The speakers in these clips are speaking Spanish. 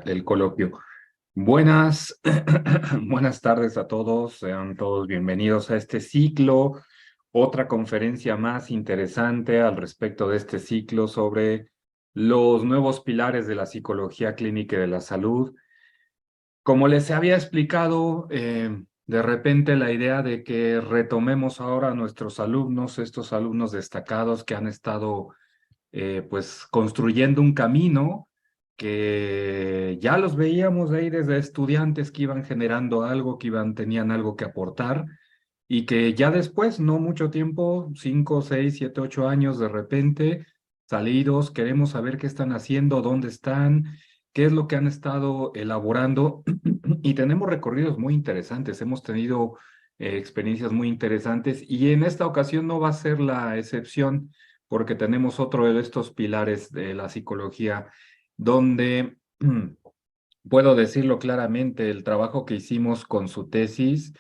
el coloquio. Buenas, buenas tardes a todos, sean todos bienvenidos a este ciclo, otra conferencia más interesante al respecto de este ciclo sobre los nuevos pilares de la psicología clínica y de la salud. Como les había explicado, de repente la idea de que retomemos ahora a nuestros alumnos, estos alumnos destacados que han estado pues construyendo un camino que ya los veíamos ahí desde estudiantes que iban generando algo, tenían algo que aportar y que ya después, no mucho tiempo, 5, 6, 7, 8 años de repente, salidos, queremos saber qué están haciendo, dónde están, qué es lo que han estado elaborando y tenemos recorridos muy interesantes, hemos tenido experiencias muy interesantes y en esta ocasión no va a ser la excepción porque tenemos otro de estos pilares de la psicología donde puedo decirlo claramente, el trabajo que hicimos con su tesis,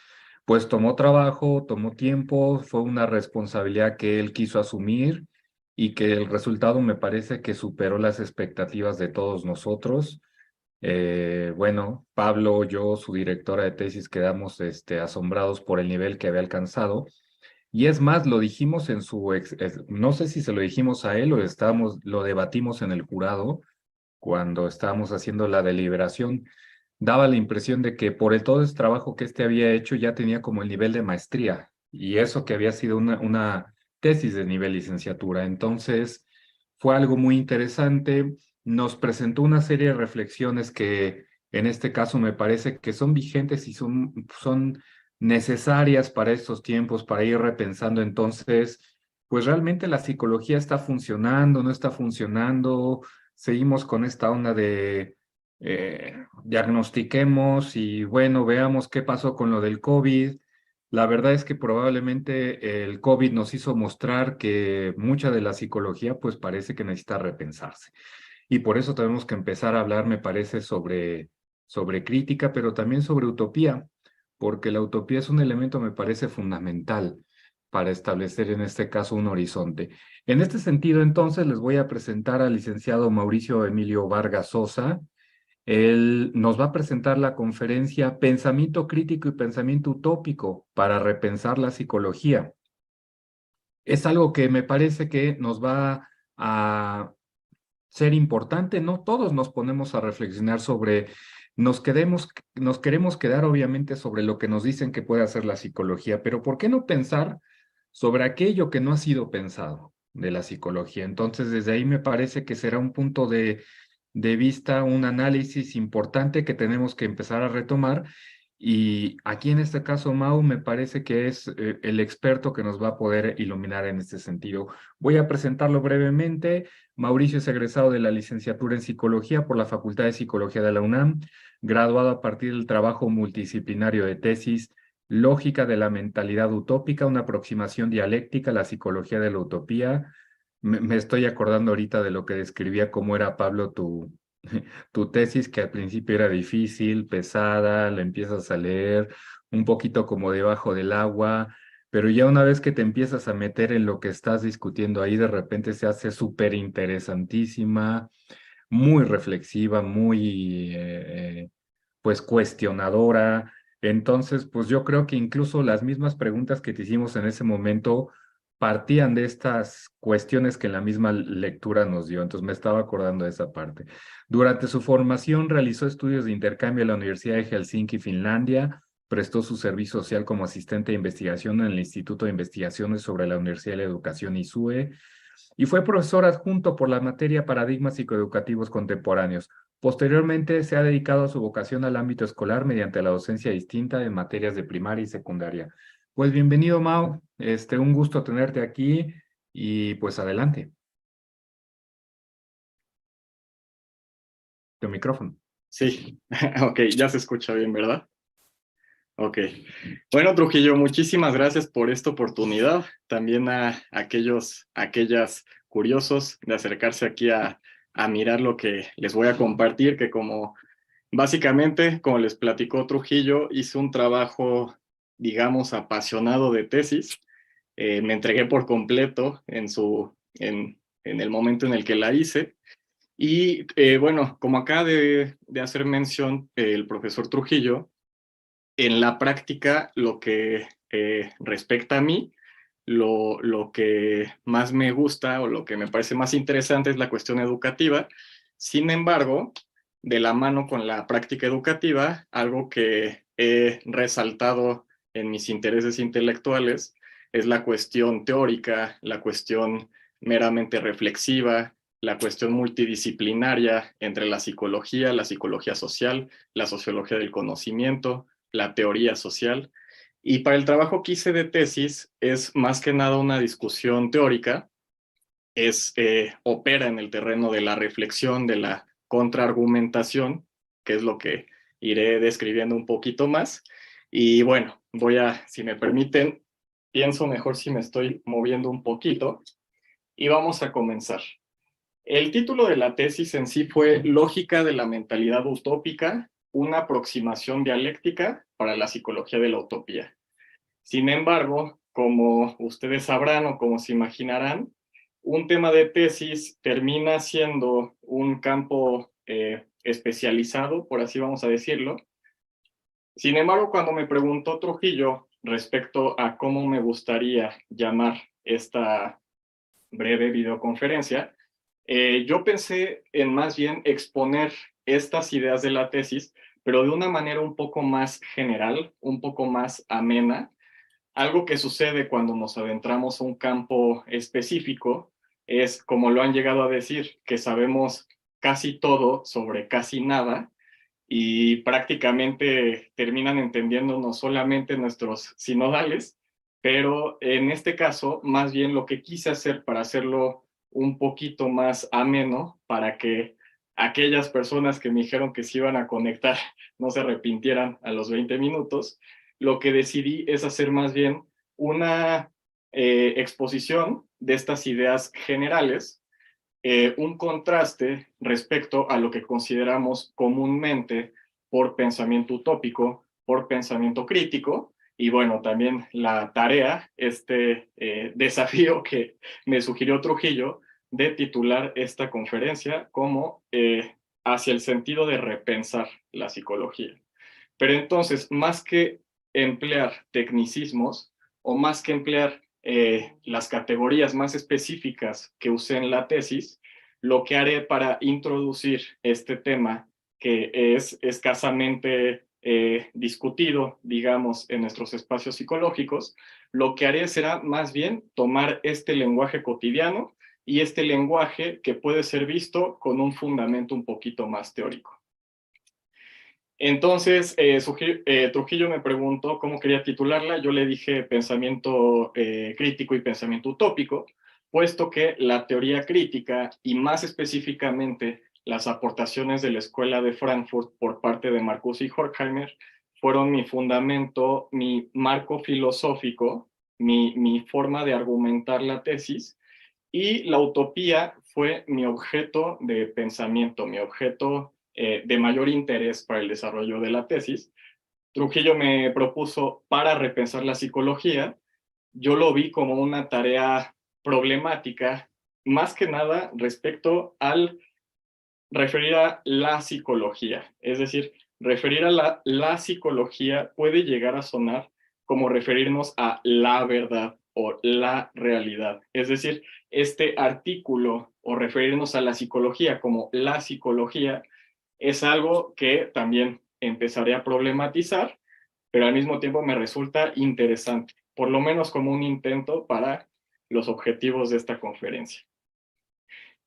pues tomó trabajo, tomó tiempo, fue una responsabilidad que él quiso asumir y que el resultado me parece que superó las expectativas de todos nosotros. Bueno, Pablo, yo, su directora de tesis, quedamos asombrados por el nivel que había alcanzado. Y es más, lo dijimos en no sé si se lo dijimos a él o lo debatimos en el jurado cuando estábamos haciendo la deliberación. Daba la impresión de que por todo ese trabajo que había hecho ya tenía como el nivel de maestría y eso que había sido una tesis de nivel licenciatura. Entonces, fue algo muy interesante. Nos presentó una serie de reflexiones que en este caso me parece que son vigentes y son necesarias para estos tiempos, para ir repensando entonces, pues realmente la psicología está funcionando, no está funcionando, seguimos con esta onda de diagnostiquemos y bueno, veamos qué pasó con lo del COVID. La verdad es que probablemente el COVID nos hizo mostrar que mucha de la psicología pues parece que necesita repensarse. Y por eso tenemos que empezar a hablar, me parece, sobre crítica, pero también sobre utopía, porque la utopía es un elemento, me parece, fundamental para establecer en este caso un horizonte. En este sentido, entonces, les voy a presentar al licenciado Mauricio Emilio Vargas Sosa. Él nos va a presentar la conferencia Pensamiento crítico y pensamiento utópico para repensar la psicología. Es algo que me parece que nos va a ser importante, ¿no? Todos nos ponemos a reflexionar sobre, nos queremos quedar obviamente sobre lo que nos dicen que puede hacer la psicología, pero ¿por qué no pensar sobre aquello que no ha sido pensado de la psicología? Entonces, desde ahí me parece que será un punto de vista, un análisis importante que tenemos que empezar a retomar. Y aquí en este caso, Mau, me parece que es el experto que nos va a poder iluminar en este sentido. Voy a presentarlo brevemente. Mauricio es egresado de la licenciatura en Psicología por la Facultad de Psicología de la UNAM, graduado a partir del trabajo multidisciplinario de tesis Lógica de la mentalidad utópica, una aproximación dialéctica a la psicología de la utopía. Me estoy acordando ahorita de lo que describía cómo era, Pablo, tu tesis, que al principio era difícil, pesada, la empiezas a leer un poquito como debajo del agua, pero ya una vez que te empiezas a meter en lo que estás discutiendo ahí, de repente se hace súper interesantísima, muy reflexiva, muy pues cuestionadora. Entonces, pues yo creo que incluso las mismas preguntas que te hicimos en ese momento partían de estas cuestiones que la misma lectura nos dio. Entonces me estaba acordando de esa parte. Durante su formación realizó estudios de intercambio en la Universidad de Helsinki, Finlandia. Prestó su servicio social como asistente de investigación en el Instituto de Investigaciones sobre la Universidad de la Educación ISUE y fue profesor adjunto por la materia Paradigmas psicoeducativos contemporáneos. Posteriormente se ha dedicado a su vocación al ámbito escolar mediante la docencia distinta en materias de primaria y secundaria. Pues bienvenido, Mau. Un gusto tenerte aquí y pues adelante, tu micrófono. Sí, ok, ya se escucha bien, ¿verdad? Ok. Bueno, Trujillo, muchísimas gracias por esta oportunidad. También a aquellas curiosos de acercarse aquí a mirar lo que les voy a compartir, que como básicamente, como les platicó Trujillo, hice un trabajo, digamos, apasionado de tesis. Me entregué por completo en el momento en el que la hice. Y bueno, como acaba de hacer mención el profesor Trujillo, en la práctica lo que respecta a mí, lo que más me gusta o lo que me parece más interesante es la cuestión educativa. Sin embargo, de la mano con la práctica educativa, algo que he resaltado en mis intereses intelectuales es la cuestión teórica, la cuestión meramente reflexiva, la cuestión multidisciplinaria entre la psicología social, la sociología del conocimiento, la teoría social. Y para el trabajo que hice de tesis es más que nada una discusión teórica, opera en el terreno de la reflexión, de la contraargumentación, que es lo que iré describiendo un poquito más. Y bueno, si me permiten, pienso mejor si me estoy moviendo un poquito y vamos a comenzar. El título de la tesis en sí fue Lógica de la mentalidad utópica, una aproximación dialéctica para la psicología de la utopía. Sin embargo, como ustedes sabrán o como se imaginarán, un tema de tesis termina siendo un campo especializado, por así vamos a decirlo. Sin embargo, cuando me preguntó Trujillo respecto a cómo me gustaría llamar esta breve videoconferencia, yo pensé en más bien exponer estas ideas de la tesis, pero de una manera un poco más general, un poco más amena. Algo que sucede cuando nos adentramos a un campo específico es, como lo han llegado a decir, que sabemos casi todo sobre casi nada y prácticamente terminan entendiendo no solamente nuestros sinodales, pero en este caso, más bien lo que quise hacer para hacerlo un poquito más ameno, para que aquellas personas que me dijeron que se iban a conectar no se arrepintieran a los 20 minutos, lo que decidí es hacer más bien una exposición de estas ideas generales, un contraste respecto a lo que consideramos comúnmente por pensamiento utópico, por pensamiento crítico, y bueno, también la tarea, desafío que me sugirió Trujillo de titular esta conferencia como hacia el sentido de repensar la psicología. Pero entonces, más que emplear tecnicismos o más que emplear las categorías más específicas que usé en la tesis, lo que haré para introducir este tema que es escasamente discutido, digamos, en nuestros espacios psicológicos, lo que haré será más bien tomar este lenguaje cotidiano y este lenguaje que puede ser visto con un fundamento un poquito más teórico. Entonces, Trujillo me preguntó cómo quería titularla. Yo le dije pensamiento crítico y pensamiento utópico, puesto que la teoría crítica y más específicamente las aportaciones de la Escuela de Frankfurt por parte de Marcuse y Horkheimer fueron mi fundamento, mi marco filosófico, mi forma de argumentar la tesis, y la utopía fue mi objeto de pensamiento, mi objeto de mayor interés para el desarrollo de la tesis. Trujillo me propuso para repensar la psicología. Yo lo vi como una tarea problemática, más que nada respecto al referir a la psicología. Es decir, referir a la psicología puede llegar a sonar como referirnos a la verdad o la realidad. Es decir, este artículo o referirnos a la psicología como la psicología es algo que también empezaré a problematizar, pero al mismo tiempo me resulta interesante, por lo menos como un intento para los objetivos de esta conferencia.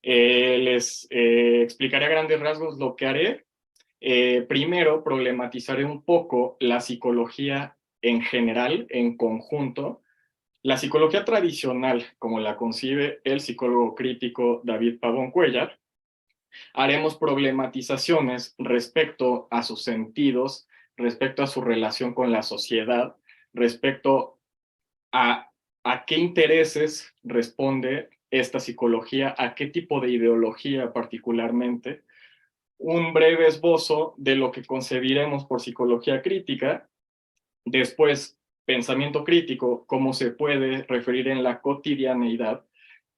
Les explicaré a grandes rasgos lo que haré. Primero, problematizaré un poco la psicología en general, en conjunto. La psicología tradicional, como la concibe el psicólogo crítico David Pavón Cuéllar, haremos problematizaciones respecto a sus sentidos, respecto a su relación con la sociedad, respecto a, a qué intereses responde esta psicología, a qué tipo de ideología particularmente, un breve esbozo de lo que concebiremos por psicología crítica, después pensamiento crítico, cómo se puede referir en la cotidianeidad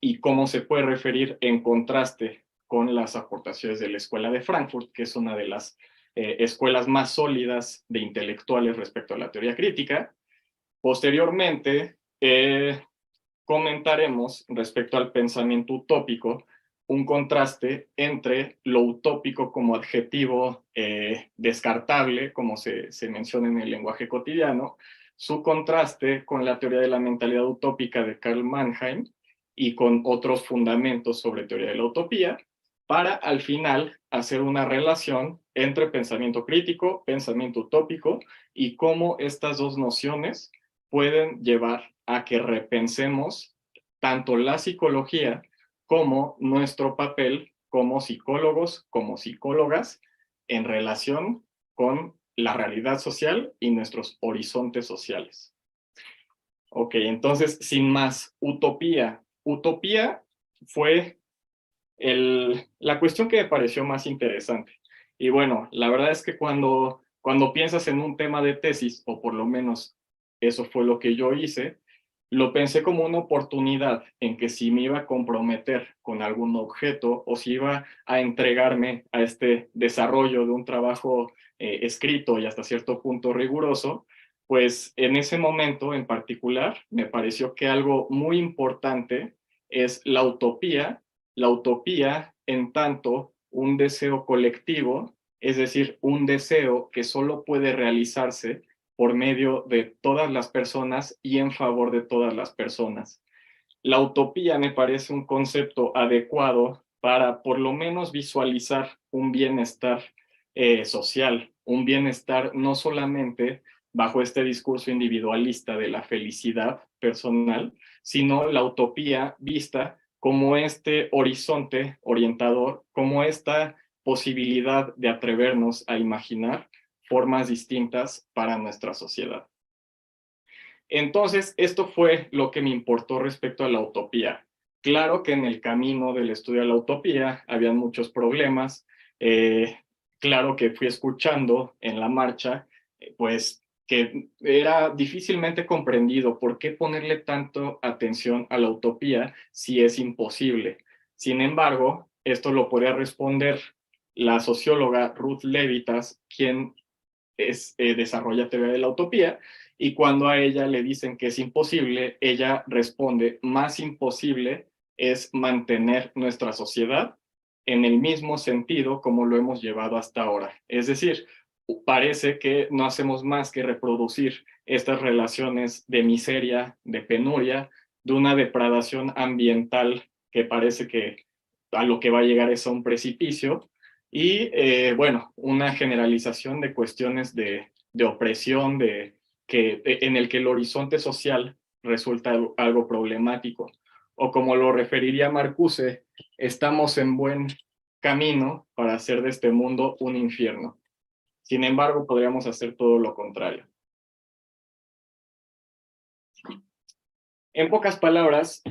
y cómo se puede referir en contraste con las aportaciones de la Escuela de Frankfurt, que es una de las escuelas más sólidas de intelectuales respecto a la teoría crítica. Posteriormente, comentaremos respecto al pensamiento utópico un contraste entre lo utópico como adjetivo descartable, como se menciona en el lenguaje cotidiano, su contraste con la teoría de la mentalidad utópica de Karl Mannheim y con otros fundamentos sobre teoría de la utopía, para al final hacer una relación entre pensamiento crítico, pensamiento utópico y cómo estas dos nociones pueden llevar a que repensemos tanto la psicología como nuestro papel como psicólogos, como psicólogas, en relación con la realidad social y nuestros horizontes sociales. Ok, entonces, sin más, utopía. Utopía fue la cuestión que me pareció más interesante. Y bueno, la verdad es que cuando piensas en un tema de tesis, o por lo menos eso fue lo que yo hice, lo pensé como una oportunidad en que si me iba a comprometer con algún objeto o si iba a entregarme a este desarrollo de un trabajo escrito y hasta cierto punto riguroso, pues en ese momento en particular me pareció que algo muy importante es la utopía en tanto un deseo colectivo, es decir, un deseo que solo puede realizarse por medio de todas las personas y en favor de todas las personas. La utopía me parece un concepto adecuado para por lo menos visualizar un bienestar social, un bienestar no solamente bajo este discurso individualista de la felicidad personal, sino la utopía vista como este horizonte orientador, como esta posibilidad de atrevernos a imaginar formas distintas para nuestra sociedad. Entonces, esto fue lo que me importó respecto a la utopía. Claro que en el camino del estudio de la utopía habían muchos problemas. Claro que fui escuchando en la marcha, pues que era difícilmente comprendido por qué ponerle tanto atención a la utopía si es imposible. Sin embargo, esto lo podría responder la socióloga Ruth Levitas, quien desarrolla teoría de la utopía, y cuando a ella le dicen que es imposible, ella responde, más imposible es mantener nuestra sociedad en el mismo sentido como lo hemos llevado hasta ahora. Es decir, parece que no hacemos más que reproducir estas relaciones de miseria, de penuria, de una depredación ambiental que parece que a lo que va a llegar es a un precipicio, y bueno, una generalización de cuestiones de opresión, en el que el horizonte social resulta algo problemático. O como lo referiría Marcuse, estamos en buen camino para hacer de este mundo un infierno. Sin embargo, podríamos hacer todo lo contrario. En pocas palabras,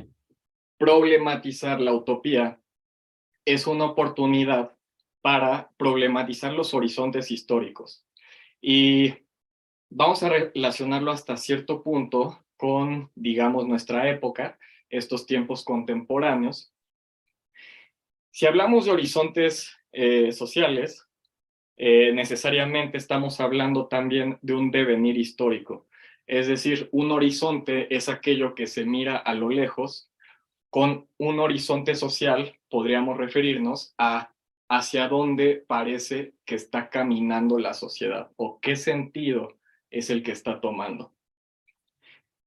problematizar la utopía es una oportunidad para problematizar los horizontes históricos. Y vamos a relacionarlo hasta cierto punto con, digamos, nuestra época, estos tiempos contemporáneos. Si hablamos de horizontes sociales, necesariamente estamos hablando también de un devenir histórico. Es decir, un horizonte es aquello que se mira a lo lejos. Con un horizonte social podríamos referirnos a hacia dónde parece que está caminando la sociedad o qué sentido es el que está tomando.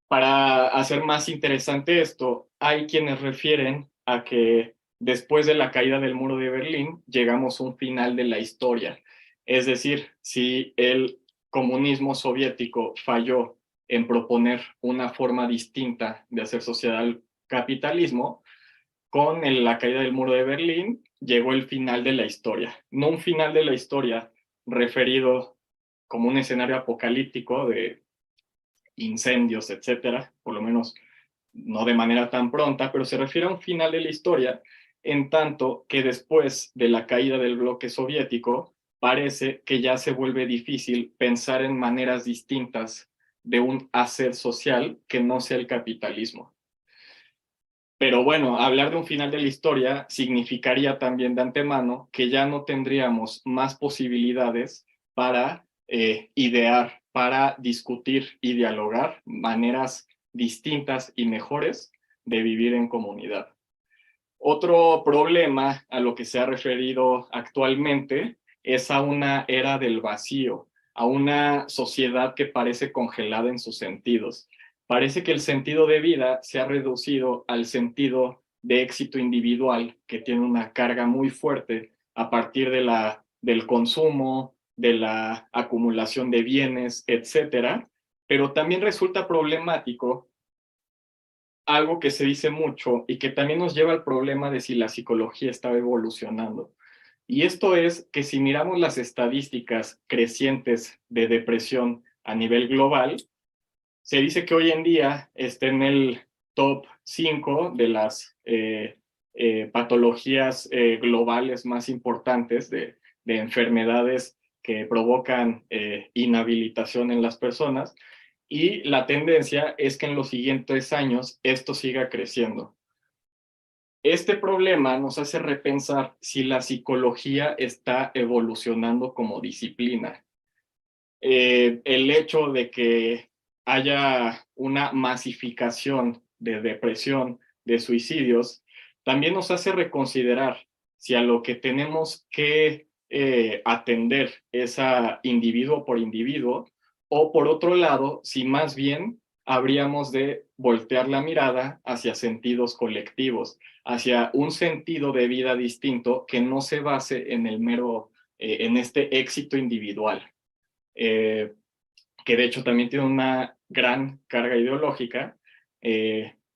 Para hacer más interesante esto, hay quienes refieren a que después de la caída del muro de Berlín llegamos a un final de la historia. Es decir, si el comunismo soviético falló en proponer una forma distinta de hacer sociedad al capitalismo, con la caída del muro de Berlín llegó el final de la historia. No un final de la historia referido como un escenario apocalíptico de incendios, etcétera, por lo menos no de manera tan pronta, pero se refiere a un final de la historia, en tanto que después de la caída del bloque soviético, parece que ya se vuelve difícil pensar en maneras distintas de un hacer social que no sea el capitalismo. Pero bueno, hablar de un final de la historia significaría también de antemano que ya no tendríamos más posibilidades para idear, para discutir y dialogar maneras distintas y mejores de vivir en comunidad. Otro problema a lo que se ha referido actualmente es a una era del vacío, a una sociedad que parece congelada en sus sentidos. Parece que el sentido de vida se ha reducido al sentido de éxito individual, que tiene una carga muy fuerte a partir del consumo, de la acumulación de bienes, etcétera. Pero también resulta problemático algo que se dice mucho y que también nos lleva al problema de si la psicología está evolucionando. Y esto es que si miramos las estadísticas crecientes de depresión a nivel global, se dice que hoy en día está en el top 5 de las patologías globales más importantes de enfermedades que provocan inhabilitación en las personas, y la tendencia es que en los siguientes años esto siga creciendo. Este problema nos hace repensar si la psicología está evolucionando como disciplina. El hecho de que haya una masificación de depresión, de suicidios, también nos hace reconsiderar si a lo que tenemos que atender es a individuo por individuo, o por otro lado, si más bien habríamos de voltear la mirada hacia sentidos colectivos, hacia un sentido de vida distinto que no se base en el mero, en este éxito individual. Eh, que de hecho también tiene una gran carga ideológica,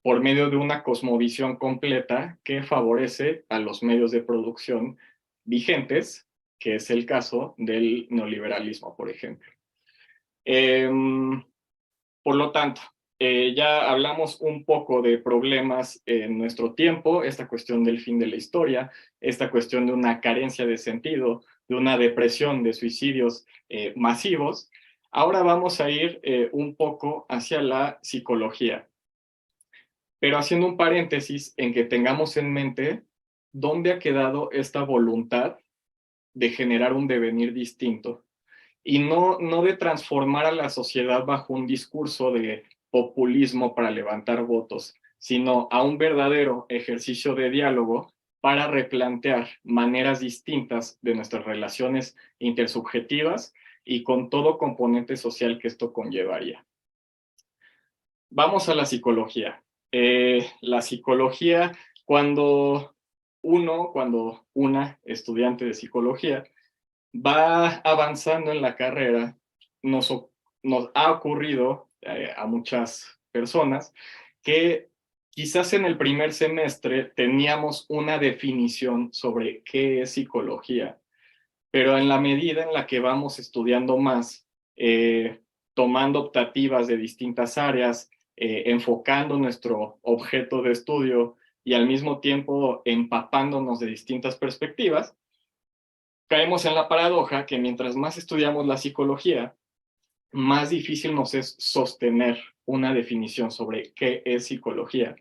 por medio de una cosmovisión completa que favorece a los medios de producción vigentes, que es el caso del neoliberalismo, por ejemplo. Eh, por lo tanto, ya hablamos un poco de problemas en nuestro tiempo, esta cuestión del fin de la historia, esta cuestión de una carencia de sentido, de una depresión, de suicidios masivos. Ahora vamos a ir un poco hacia la psicología, pero haciendo un paréntesis en que tengamos en mente dónde ha quedado esta voluntad de generar un devenir distinto y no de transformar a la sociedad bajo un discurso de populismo para levantar votos, sino a un verdadero ejercicio de diálogo para replantear maneras distintas de nuestras relaciones intersubjetivas y con todo componente social que esto conllevaría. Vamos a la psicología. La psicología, cuando una estudiante de psicología va avanzando en la carrera, nos, nos ha ocurrido a muchas personas que quizás en el primer semestre teníamos una definición sobre qué es psicología, pero en la medida en la que vamos estudiando más, tomando optativas de distintas áreas, enfocando nuestro objeto de estudio y al mismo tiempo empapándonos de distintas perspectivas, caemos en la paradoja que mientras más estudiamos la psicología, más difícil nos es sostener una definición sobre qué es psicología.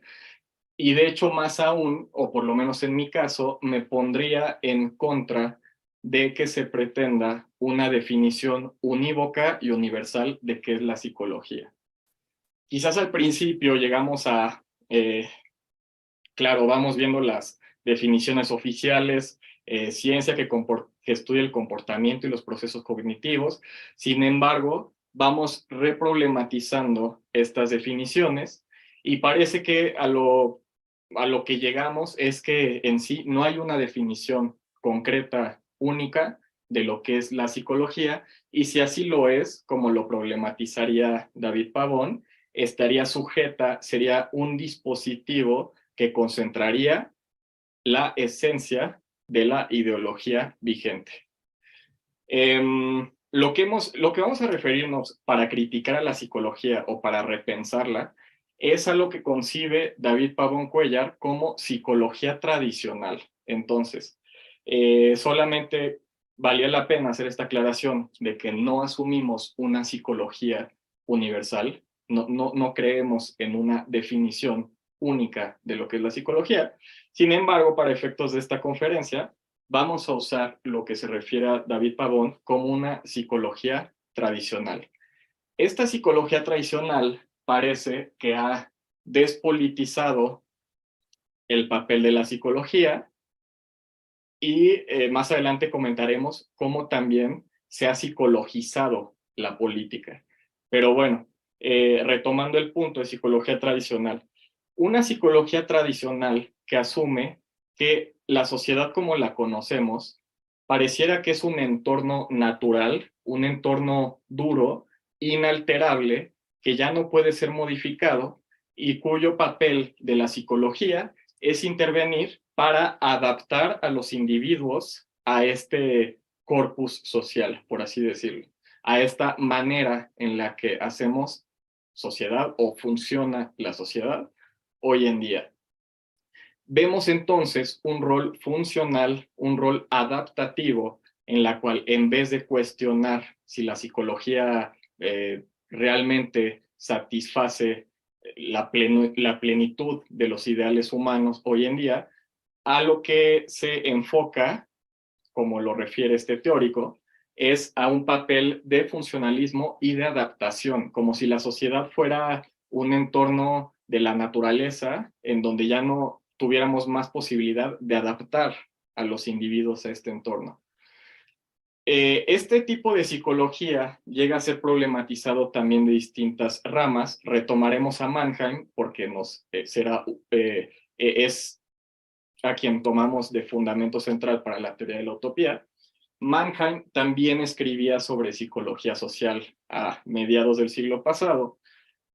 Y de hecho, más aún, o por lo menos en mi caso, me pondría en contra de que se pretenda una definición unívoca y universal de qué es la psicología. Quizás al principio llegamos a, claro, vamos viendo las definiciones oficiales, ciencia que estudia el comportamiento y los procesos cognitivos. Sin embargo, vamos reproblematizando estas definiciones y parece que a lo que llegamos es que en sí no hay una definición concreta, única, de lo que es la psicología, y si así lo es, como lo problematizaría David Pavón, estaría sujeta, sería un dispositivo que concentraría la esencia de la ideología vigente. Lo que vamos a referirnos para criticar a la psicología o para repensarla es a lo que concibe David Pavón Cuéllar como psicología tradicional. Entonces, solamente valía la pena hacer esta aclaración de que no asumimos una psicología universal, no creemos en una definición única de lo que es la psicología. Sin embargo, para efectos de esta conferencia, vamos a usar lo que se refiere a David Pavón como una psicología tradicional. Esta psicología tradicional parece que ha despolitizado el papel de la psicología y más adelante comentaremos cómo también se ha psicologizado la política. Pero bueno, retomando el punto de psicología tradicional, una psicología tradicional que asume que la sociedad como la conocemos pareciera que es un entorno natural, un entorno duro, inalterable, que ya no puede ser modificado y cuyo papel de la psicología es intervenir para adaptar a los individuos a este corpus social, por así decirlo, a esta manera en la que hacemos sociedad o funciona la sociedad hoy en día. Vemos entonces un rol funcional, un rol adaptativo, en la cual en vez de cuestionar si la psicología realmente satisface la plenitud de los ideales humanos hoy en día, a lo que se enfoca, como lo refiere este teórico, es a un papel de funcionalismo y de adaptación, como si la sociedad fuera un entorno de la naturaleza en donde ya no tuviéramos más posibilidad de adaptar a los individuos a este entorno. Este tipo de psicología llega a ser problematizado también de distintas ramas. Retomaremos a Mannheim porque es a quien tomamos de fundamento central para la teoría de la utopía. Mannheim también escribía sobre psicología social a mediados del siglo pasado.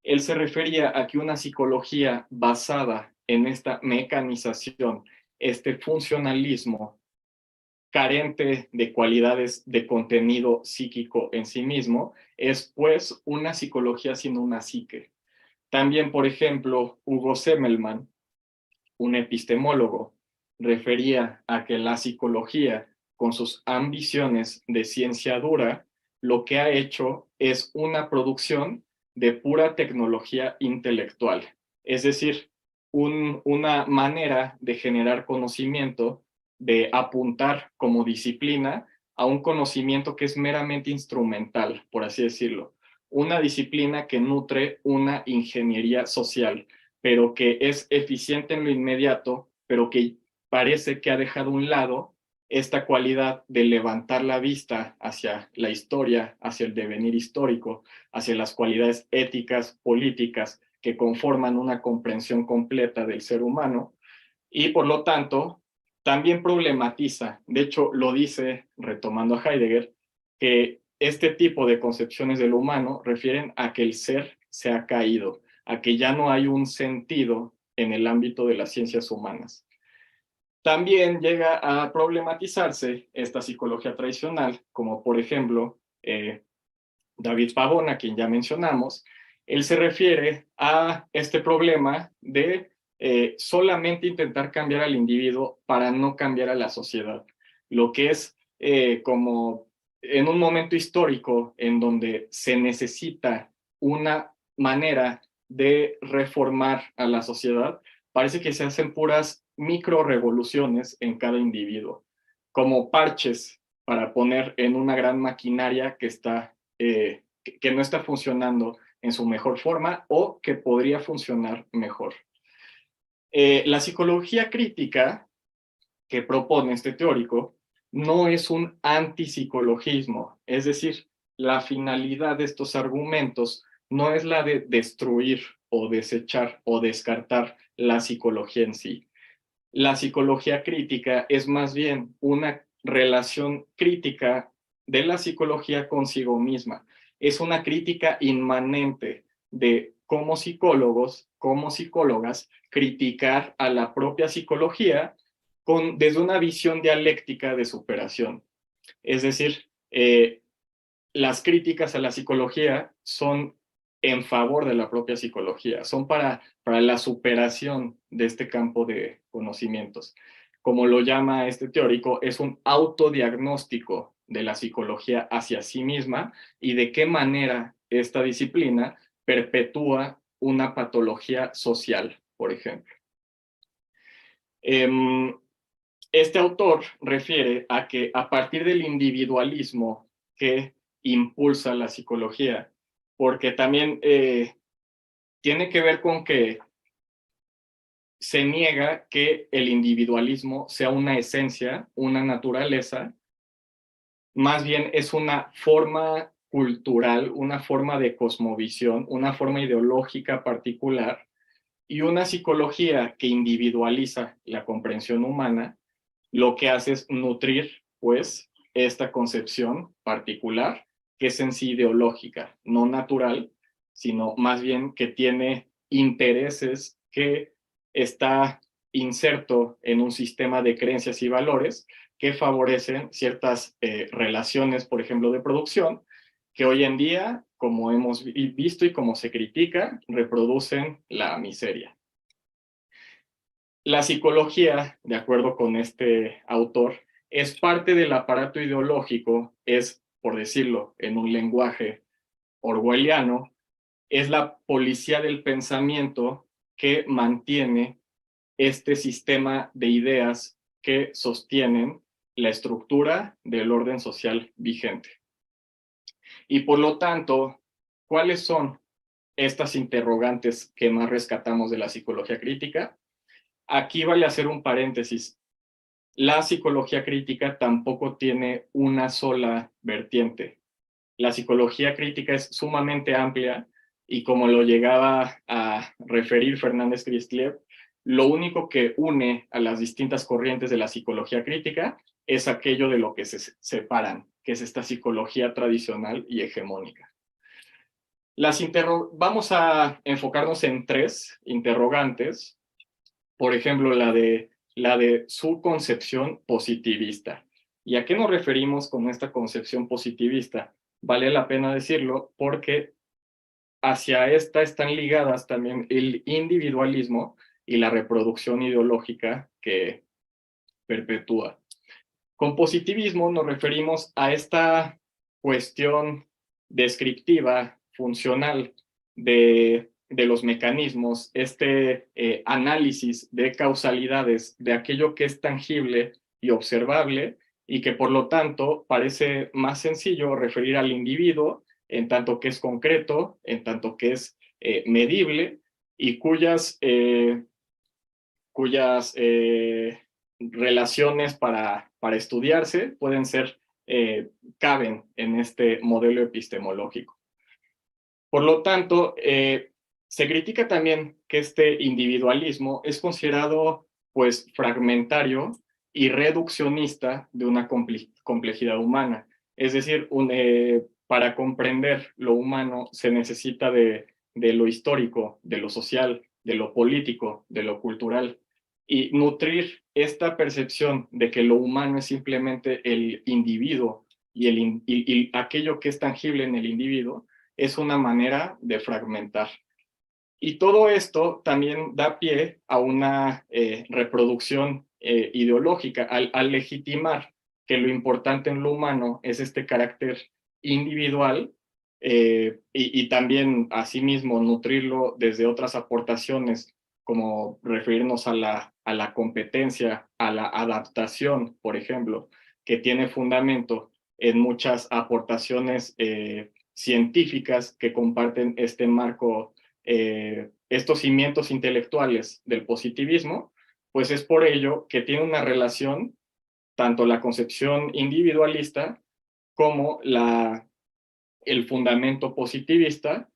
Él se refería a que una psicología basada en esta mecanización, este funcionalismo carente de cualidades de contenido psíquico en sí mismo, es pues una psicología sin una psique. También, por ejemplo, Hugo Semmelmann, un epistemólogo, refería a que la psicología, con sus ambiciones de ciencia dura, lo que ha hecho es una producción de pura tecnología intelectual, es decir, una manera de generar conocimiento, de apuntar como disciplina a un conocimiento que es meramente instrumental, por así decirlo, una disciplina que nutre una ingeniería social, pero que es eficiente en lo inmediato, pero que parece que ha dejado a un lado esta cualidad de levantar la vista hacia la historia, hacia el devenir histórico, hacia las cualidades éticas, políticas que conforman una comprensión completa del ser humano y por lo tanto también problematiza, de hecho lo dice retomando a Heidegger, que este tipo de concepciones de lo humano refieren a que el ser se ha caído, a que ya no hay un sentido en el ámbito de las ciencias humanas. También llega a problematizarse esta psicología tradicional, como por ejemplo David Pavón, a quien ya mencionamos. Él se refiere a este problema de solamente intentar cambiar al individuo para no cambiar a la sociedad, lo que es como en un momento histórico en donde se necesita una manera de reformar a la sociedad, parece que se hacen puras micro revoluciones en cada individuo, como parches para poner en una gran maquinaria que está que no está funcionando en su mejor forma o que podría funcionar mejor. La psicología crítica que propone este teórico no es un antipsicologismo, es decir, la finalidad de estos argumentos no es la de destruir o desechar o descartar la psicología en sí. La psicología crítica es más bien una relación crítica de la psicología consigo misma. Es una crítica inmanente de como psicólogos, como psicólogas, criticar a la propia psicología desde una visión dialéctica de superación. Es decir, las críticas a la psicología son en favor de la propia psicología, son para la superación de este campo de conocimientos. Como lo llama este teórico, es un autodiagnóstico de la psicología hacia sí misma y de qué manera esta disciplina perpetúa una patología social, por ejemplo. Este autor refiere a que a partir del individualismo que impulsa la psicología, porque también tiene que ver con que se niega que el individualismo sea una esencia, una naturaleza, más bien es una forma cultural, una forma de cosmovisión, una forma ideológica particular y una psicología que individualiza la comprensión humana, lo que hace es nutrir, pues, esta concepción particular que es en sí ideológica, no natural, sino más bien que tiene intereses, que está inserto en un sistema de creencias y valores que favorecen ciertas relaciones, por ejemplo, de producción, que hoy en día, como hemos visto y como se critica, reproducen la miseria. La psicología, de acuerdo con este autor, es parte del aparato ideológico, es, por decirlo en un lenguaje orwelliano, es la policía del pensamiento que mantiene este sistema de ideas que sostienen la estructura del orden social vigente. Y por lo tanto, ¿cuáles son estas interrogantes que más rescatamos de la psicología crítica? Aquí vale hacer un paréntesis. La psicología crítica tampoco tiene una sola vertiente. La psicología crítica es sumamente amplia y, como lo llegaba a referir Fernández Cristlev, lo único que une a las distintas corrientes de la psicología crítica es aquello de lo que se separan, que es esta psicología tradicional y hegemónica. Vamos a enfocarnos en 3 interrogantes. Por ejemplo, la de su concepción positivista. ¿Y a qué nos referimos con esta concepción positivista? Vale la pena decirlo porque hacia esta están ligadas también el individualismo y la reproducción ideológica que perpetúa. Con positivismo nos referimos a esta cuestión descriptiva, funcional de los mecanismos, este análisis de causalidades de aquello que es tangible y observable, y que por lo tanto parece más sencillo referir al individuo en tanto que es concreto, en tanto que es medible, y cuyas relaciones para estudiarse pueden ser, caben en este modelo epistemológico. Por lo tanto, se critica también que este individualismo es considerado, pues, fragmentario y reduccionista de una complejidad humana. Es decir, para comprender lo humano se necesita de lo histórico, de lo social, de lo político, de lo cultural, y nutrir esta percepción de que lo humano es simplemente el individuo y aquello que es tangible en el individuo es una manera de fragmentar. Y todo esto también da pie a una reproducción ideológica, al legitimar que lo importante en lo humano es este carácter individual, y también asimismo nutrirlo desde otras aportaciones, como referirnos a la competencia, a la adaptación, por ejemplo, que tiene fundamento en muchas aportaciones científicas que comparten este marco, estos cimientos intelectuales del positivismo. Pues es por ello que tiene una relación tanto la concepción individualista como el fundamento positivista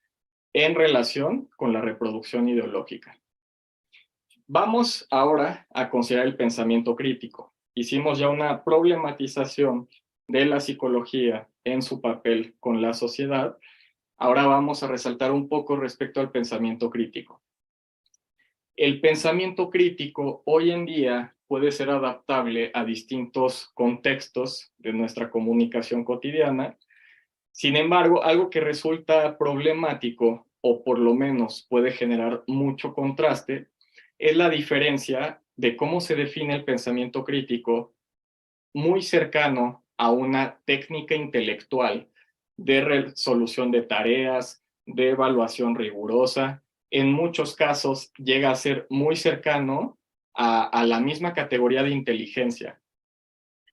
en relación con la reproducción ideológica. Vamos ahora a considerar el pensamiento crítico. Hicimos ya una problematización de la psicología en su papel con la sociedad. Ahora vamos a resaltar un poco respecto al pensamiento crítico. El pensamiento crítico hoy en día puede ser adaptable a distintos contextos de nuestra comunicación cotidiana. Sin embargo, algo que resulta problemático, o por lo menos puede generar mucho contraste, es la diferencia de cómo se define el pensamiento crítico, muy cercano a una técnica intelectual de resolución de tareas, de evaluación rigurosa, en muchos casos llega a ser muy cercano a la misma categoría de inteligencia.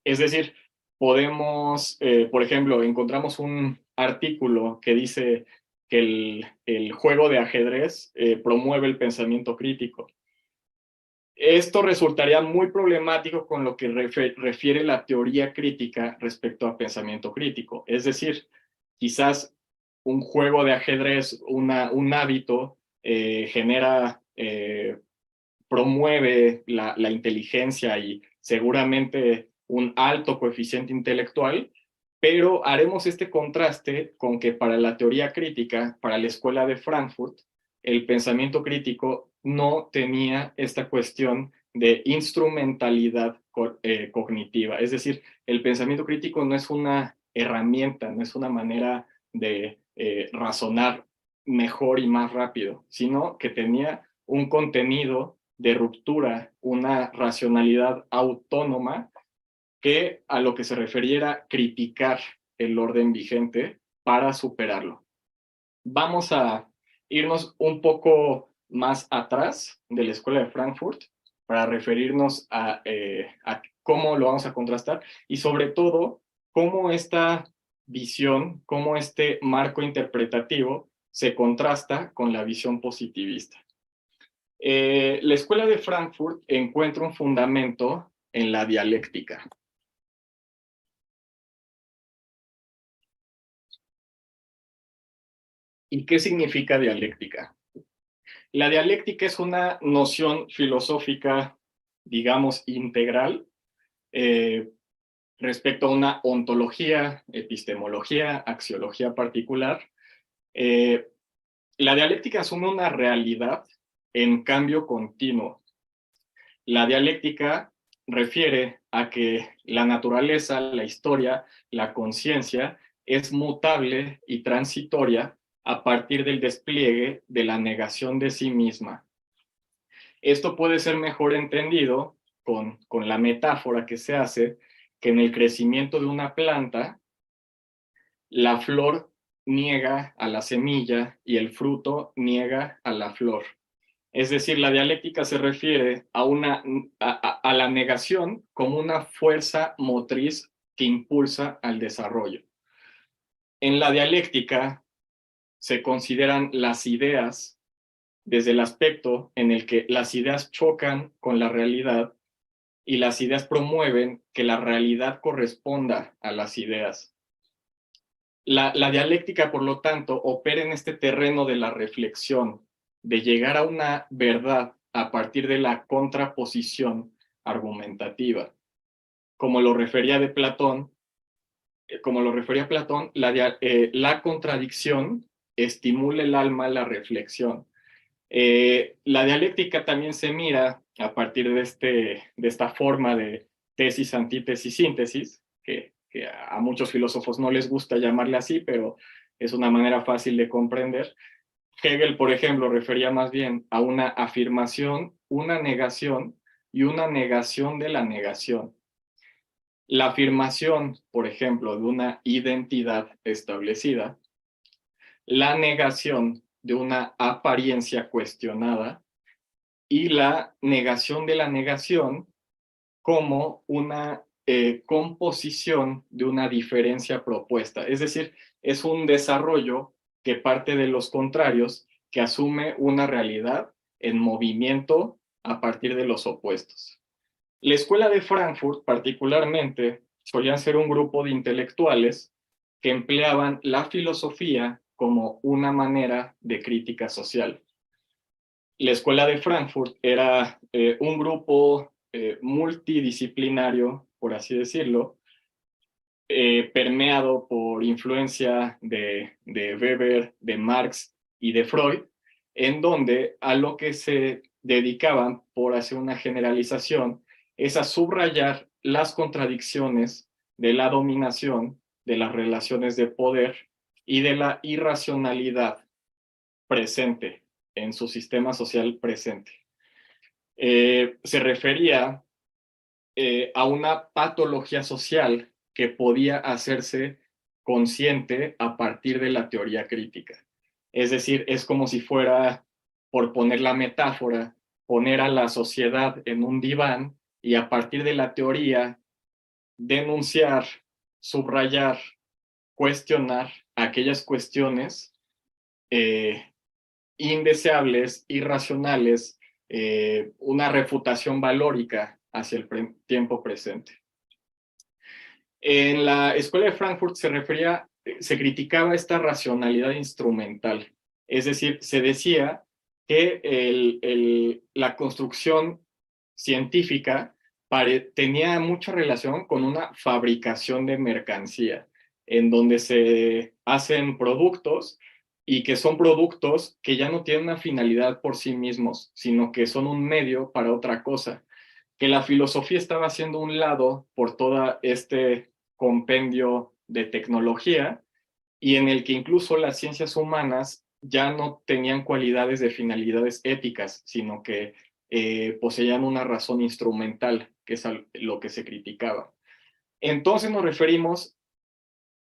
Es decir, podemos, por ejemplo, encontramos un artículo que dice que el juego de ajedrez promueve el pensamiento crítico. Esto resultaría muy problemático con lo que refiere la teoría crítica respecto a pensamiento crítico. Es decir, quizás un juego de ajedrez, un hábito, promueve la inteligencia y seguramente un alto coeficiente intelectual, pero haremos este contraste con que para la teoría crítica, para la escuela de Frankfurt, el pensamiento crítico no tenía esta cuestión de instrumentalidad cognitiva. Es decir, el pensamiento crítico no es una herramienta, no es una manera de razonar mejor y más rápido, sino que tenía un contenido de ruptura, una racionalidad autónoma que a lo que se refería era criticar el orden vigente para superarlo. Vamos a irnos un poco más atrás de la escuela de Frankfurt para referirnos a cómo lo vamos a contrastar y sobre todo cómo esta visión, cómo este marco interpretativo se contrasta con la visión positivista. La escuela de Frankfurt encuentra un fundamento en la dialéctica. ¿Y qué significa dialéctica? La dialéctica es una noción filosófica, digamos, integral respecto a una ontología, epistemología, axiología particular. La dialéctica asume una realidad en cambio continuo. La dialéctica refiere a que la naturaleza, la historia, la conciencia es mutable y transitoria a partir del despliegue de la negación de sí misma. Esto puede ser mejor entendido con la metáfora que se hace que en el crecimiento de una planta, la flor niega a la semilla y el fruto niega a la flor. Es decir, la dialéctica se refiere a la negación como una fuerza motriz que impulsa al desarrollo. En la dialéctica se consideran las ideas desde el aspecto en el que las ideas chocan con la realidad y las ideas promueven que la realidad corresponda a las ideas. La dialéctica, por lo tanto, opera en este terreno de la reflexión, de llegar a una verdad a partir de la contraposición argumentativa. Como lo refería Platón, la contradicción estimula el alma a la reflexión. La dialéctica también se mira a partir de esta forma de tesis, antítesis, síntesis, que a muchos filósofos no les gusta llamarle así, pero es una manera fácil de comprender. Hegel, por ejemplo, refería más bien a una afirmación, una negación y una negación de la negación. La afirmación, por ejemplo, de una identidad establecida, la negación de una apariencia cuestionada y la negación de la negación como una composición de una diferencia propuesta. Es decir, es un desarrollo que parte de los contrarios, que asume una realidad en movimiento a partir de los opuestos. La escuela de Frankfurt, particularmente, solían ser un grupo de intelectuales que empleaban la filosofía como una manera de crítica social. La escuela de Frankfurt era un grupo multidisciplinario, por así decirlo, permeado por influencia de Weber, de Marx y de Freud, en donde a lo que se dedicaban, por hacer una generalización, es a subrayar las contradicciones de la dominación, de las relaciones de poder y de la irracionalidad presente en su sistema social presente. Se refería a una patología social que podía hacerse consciente a partir de la teoría crítica. Es decir, es como si fuera por poner la metáfora, poner a la sociedad en un diván y a partir de la teoría denunciar, subrayar, cuestionar aquellas cuestiones indeseables, irracionales, una refutación valórica hacia el tiempo presente. En la Escuela de Frankfurt se criticaba esta racionalidad instrumental, es decir, se decía que la construcción científica tenía mucha relación con una fabricación de mercancía, en donde se hacen productos y que son productos que ya no tienen una finalidad por sí mismos, sino que son un medio para otra cosa, que la filosofía estaba haciendo un lado por todo este compendio de tecnología y en el que incluso las ciencias humanas ya no tenían cualidades de finalidades éticas, sino que poseían una razón instrumental, que es lo que se criticaba. Entonces nos referimos,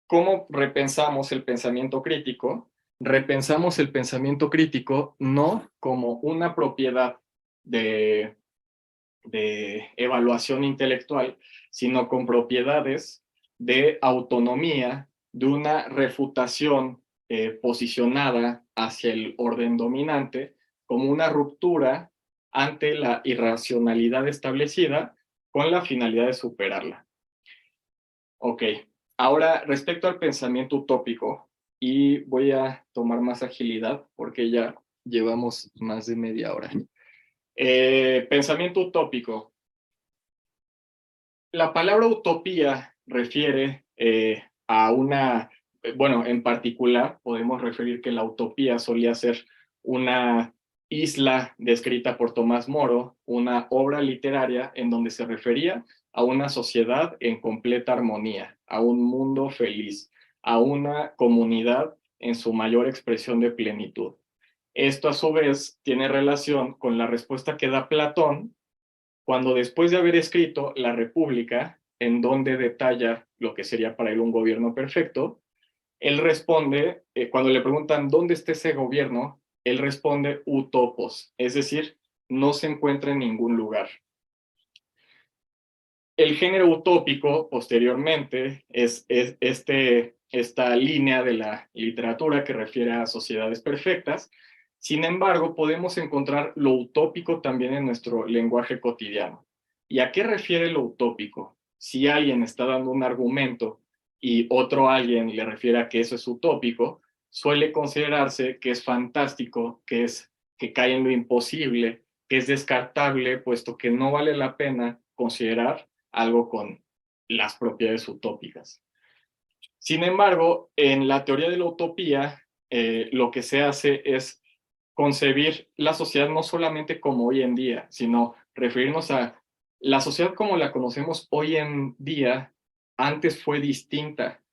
¿cómo repensamos el pensamiento crítico? Repensamos el pensamiento crítico no como una propiedad de evaluación intelectual, sino con propiedades de autonomía, de una refutación posicionada hacia el orden dominante, como una ruptura ante la irracionalidad establecida con la finalidad de superarla. Ok, ahora respecto al pensamiento utópico, y voy a tomar más agilidad porque ya llevamos más de media hora. Pensamiento utópico. La palabra utopía refiere a una, bueno, en particular podemos referir que la utopía solía ser una isla descrita por Tomás Moro, una obra literaria en donde se refería a una sociedad en completa armonía, a un mundo feliz, a una comunidad en su mayor expresión de plenitud. Esto a su vez tiene relación con la respuesta que da Platón cuando después de haber escrito La República, en donde detalla lo que sería para él un gobierno perfecto, él responde, cuando le preguntan dónde está ese gobierno, él responde utopos, es decir, no se encuentra en ningún lugar. El género utópico, posteriormente, es esta línea de la literatura que refiere a sociedades perfectas. Sin embargo, podemos encontrar lo utópico también en nuestro lenguaje cotidiano. ¿Y a qué refiere lo utópico? Si alguien está dando un argumento y otro alguien le refiere a que eso es utópico, suele considerarse que es fantástico, que cae en lo imposible, que es descartable, puesto que no vale la pena considerar algo con las propiedades utópicas. Sin embargo, en la teoría de la utopía, lo que se hace es concebir la sociedad no solamente como hoy en día, sino referirnos a la sociedad como la conocemos hoy en día, antes fue distinta.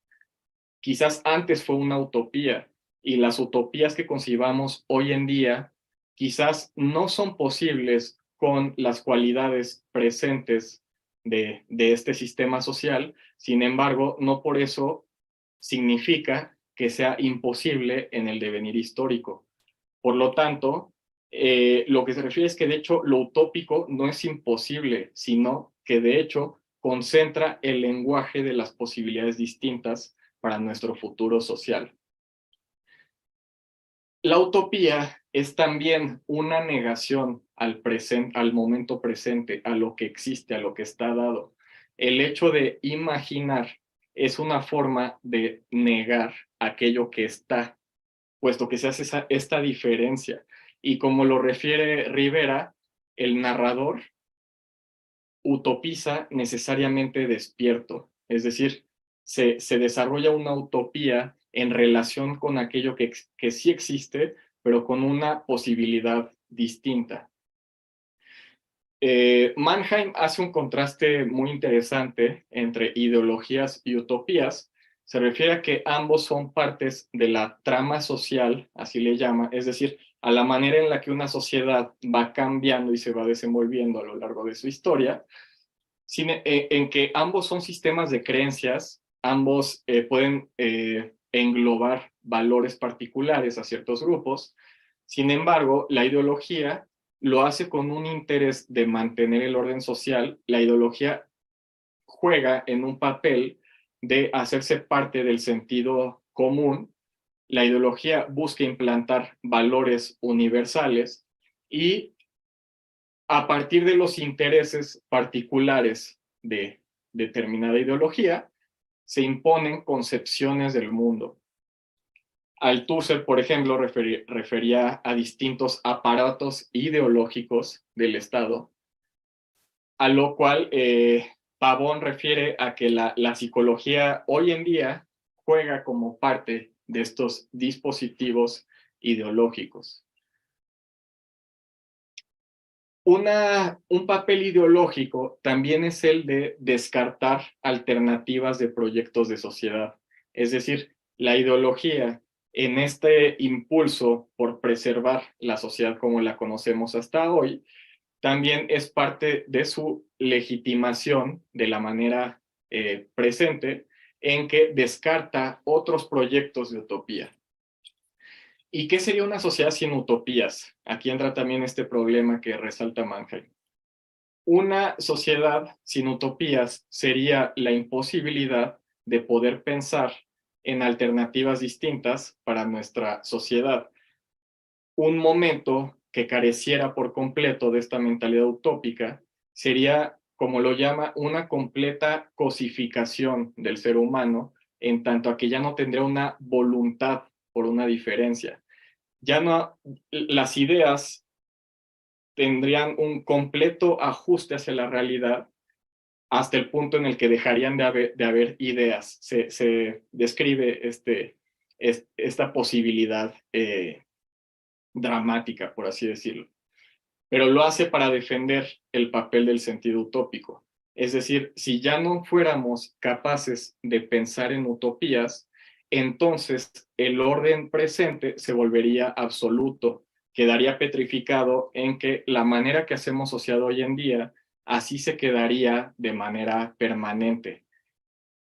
Quizás antes fue una utopía y las utopías que concibamos hoy en día quizás no son posibles con las cualidades presentes de este sistema social. Sin embargo, no por eso significa que sea imposible en el devenir histórico. Por lo tanto, lo que se refiere es que de hecho lo utópico no es imposible, sino que de hecho concentra el lenguaje de las posibilidades distintas para nuestro futuro social. La utopía es también una negación al momento presente, a lo que existe, a lo que está dado. El hecho de imaginar es una forma de negar aquello que está, puesto que se hace esta diferencia. Y como lo refiere Rivera, el narrador utopiza necesariamente despierto, es decir, se desarrolla una utopía en relación con aquello que sí existe, pero con una posibilidad distinta. Mannheim hace un contraste muy interesante entre ideologías y utopías. Se refiere a que ambos son partes de la trama social, así le llama, es decir, a la manera en la que una sociedad va cambiando y se va desenvolviendo a lo largo de su historia, en que ambos son sistemas de creencias, ambos pueden englobar valores particulares a ciertos grupos, Sin embargo, la ideología lo hace con un interés de mantener el orden social. La ideología juega en un papel de hacerse parte del sentido común. La ideología busca implantar valores universales y a partir de los intereses particulares de determinada ideología, se imponen concepciones del mundo. Althusser, por ejemplo, refería a distintos aparatos ideológicos del Estado, a lo cual Pavón refiere a que la psicología hoy en día juega como parte de estos dispositivos ideológicos. Un papel ideológico también es el de descartar alternativas de proyectos de sociedad. Es decir, la ideología en este impulso por preservar la sociedad como la conocemos hasta hoy, también es parte de su legitimación de la manera presente en que descarta otros proyectos de utopía. ¿Y qué sería una sociedad sin utopías? Aquí entra también este problema que resalta Mannheim. Una sociedad sin utopías sería la imposibilidad de poder pensar en alternativas distintas para nuestra sociedad. Un momento que careciera por completo de esta mentalidad utópica sería, como lo llama, una completa cosificación del ser humano, en tanto a que ya no tendría una voluntad por una diferencia. Ya no, las ideas tendrían un completo ajuste hacia la realidad hasta el punto en el que dejarían de haber ideas. Se describe esta posibilidad dramática, por así decirlo. Pero lo hace para defender el papel del sentido utópico. Es decir, si ya no fuéramos capaces de pensar en utopías, entonces el orden presente se volvería absoluto, quedaría petrificado en que la manera que hacemos sociedad hoy en día, así se quedaría de manera permanente.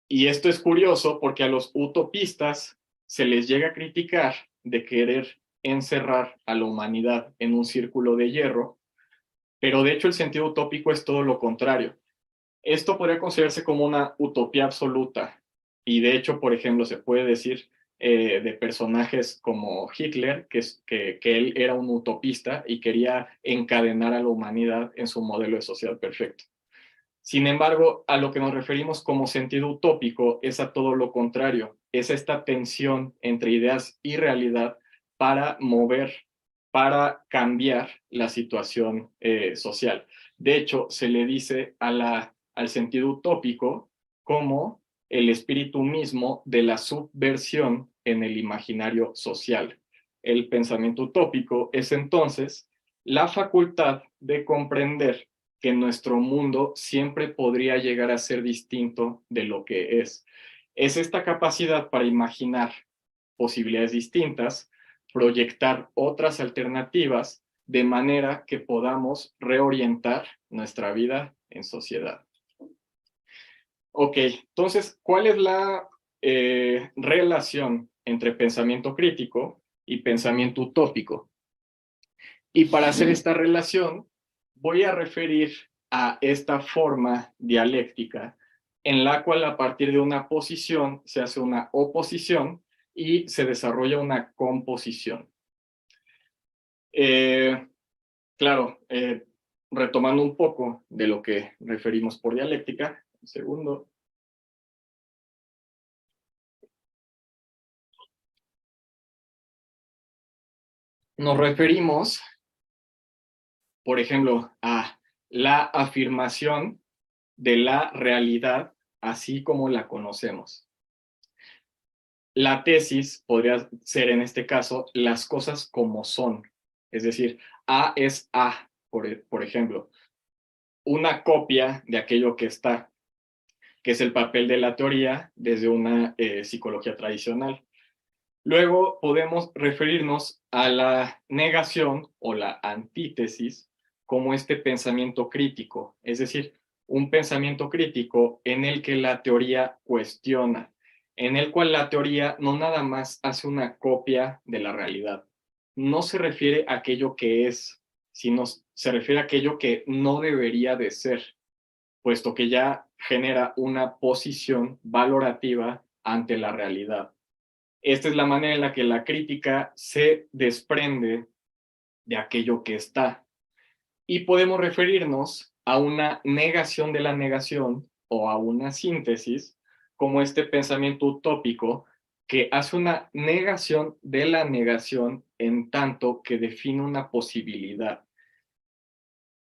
Y esto es curioso porque a los utopistas se les llega a criticar de querer encerrar a la humanidad en un círculo de hierro, pero de hecho el sentido utópico es todo lo contrario. Esto podría considerarse como una utopía absoluta, y de hecho, por ejemplo, se puede decir de personajes como Hitler, que él era un utopista y quería encadenar a la humanidad en su modelo de sociedad perfecto. Sin embargo, a lo que nos referimos como sentido utópico es a todo lo contrario, es esta tensión entre ideas y realidad para mover, para cambiar la situación social. De hecho, se le dice al sentido utópico como el espíritu mismo de la subversión en el imaginario social. El pensamiento utópico es entonces la facultad de comprender que nuestro mundo siempre podría llegar a ser distinto de lo que es. Es esta capacidad para imaginar posibilidades distintas, proyectar otras alternativas, de manera que podamos reorientar nuestra vida en sociedad. Ok, entonces, ¿cuál es la relación entre pensamiento crítico y pensamiento utópico? Y para hacer esta relación, voy a referir a esta forma dialéctica en la cual a partir de una posición se hace una oposición y se desarrolla una composición. Claro, retomando un poco de lo que referimos por dialéctica, un segundo. Nos referimos, por ejemplo, a la afirmación de la realidad así como la conocemos. La tesis podría ser, en este caso, las cosas como son. Es decir, A es A, por ejemplo, una copia de aquello que está, que es el papel de la teoría desde una psicología tradicional. Luego podemos referirnos a la negación o la antítesis como este pensamiento crítico, es decir, un pensamiento crítico en el que la teoría cuestiona, en el cual la teoría no nada más hace una copia de la realidad, no se refiere a aquello que es, sino se refiere a aquello que no debería de ser, puesto que ya genera una posición valorativa ante la realidad. Esta es la manera en la que la crítica se desprende de aquello que está. Y podemos referirnos a una negación de la negación o a una síntesis como este pensamiento utópico que hace una negación de la negación en tanto que define una posibilidad.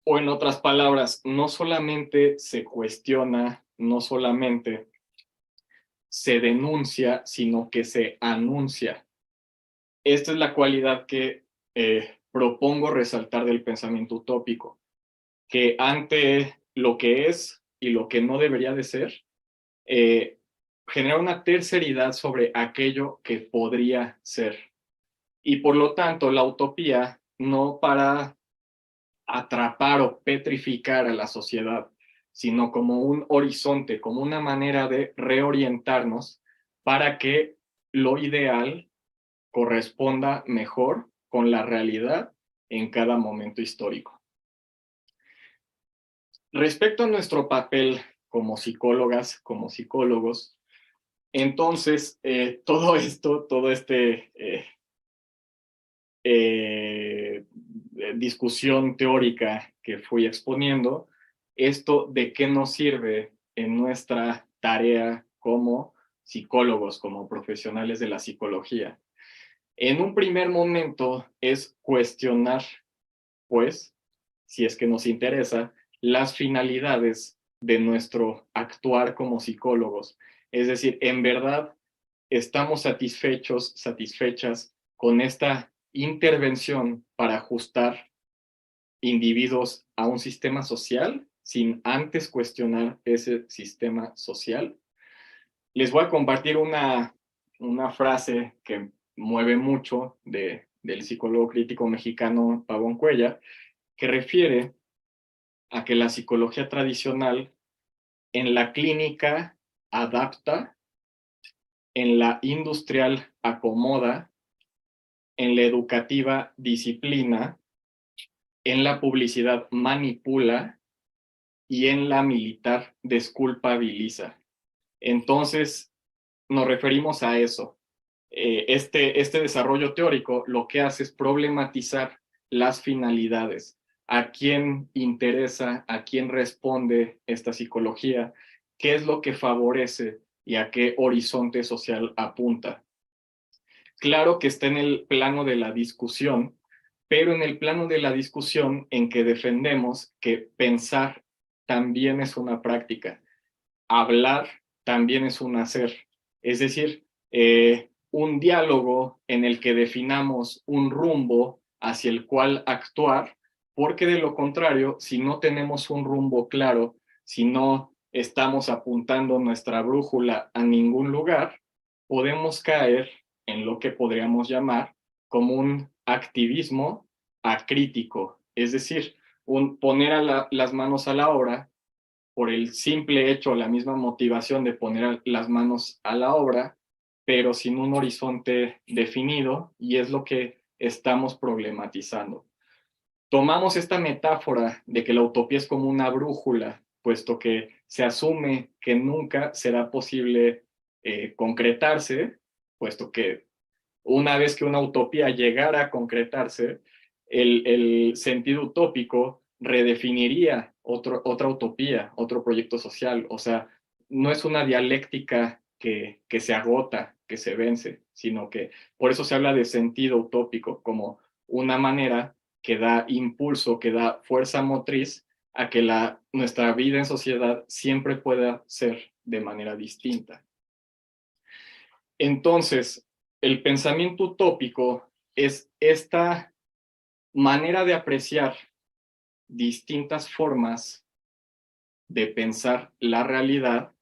O en otras palabras, no solamente se cuestiona, no solamente se denuncia, sino que se anuncia. Esta es la cualidad que propongo resaltar del pensamiento utópico, que ante lo que es y lo que no debería de ser, eh, genera una terceridad sobre aquello que podría ser. Y por lo tanto, la utopía no para atrapar o petrificar a la sociedad, sino como un horizonte, como una manera de reorientarnos para que lo ideal corresponda mejor con la realidad en cada momento histórico. Respecto a nuestro papel como psicólogas, como psicólogos, entonces todo esto, todo este discusión teórica que fui exponiendo, esto de qué nos sirve en nuestra tarea como psicólogos, como profesionales de la psicología. En un primer momento es cuestionar, pues, si es que nos interesa, las finalidades de nuestro actuar como psicólogos. Es decir, en verdad estamos satisfechos, satisfechas con esta intervención para ajustar individuos a un sistema social sin antes cuestionar ese sistema social. Les voy a compartir una frase que mueve mucho del psicólogo crítico mexicano Pavón Cuellar, que refiere a que la psicología tradicional en la clínica adapta, en la industrial acomoda, en la educativa disciplina, en la publicidad manipula y en la militar desculpabiliza. Entonces, nos referimos a eso. Este desarrollo teórico lo que hace es problematizar las finalidades, a quién interesa, a quién responde esta psicología, qué es lo que favorece y a qué horizonte social apunta. Claro que está en el plano de la discusión, pero en el plano de la discusión en que defendemos que pensar también es una práctica, hablar también es un hacer. Es decir, un diálogo en el que definamos un rumbo hacia el cual actuar, porque de lo contrario, si no tenemos un rumbo claro, si no estamos apuntando nuestra brújula a ningún lugar, podemos caer en lo que podríamos llamar como un activismo acrítico, es decir, poner las manos a la obra por el simple hecho, la misma motivación de poner las manos a la obra, pero sin un horizonte definido, y es lo que estamos problematizando. Tomamos esta metáfora de que la utopía es como una brújula, puesto que se asume que nunca será posible concretarse, puesto que una vez que una utopía llegara a concretarse, el sentido utópico redefiniría otra utopía, otro proyecto social. O sea, no es una dialéctica que se agota, que se vence, sino que por eso se habla de sentido utópico como una manera que da impulso, que da fuerza motriz a que nuestra vida en sociedad siempre pueda ser de manera distinta. Entonces, el pensamiento utópico es esta manera de apreciar distintas formas de pensar la realidad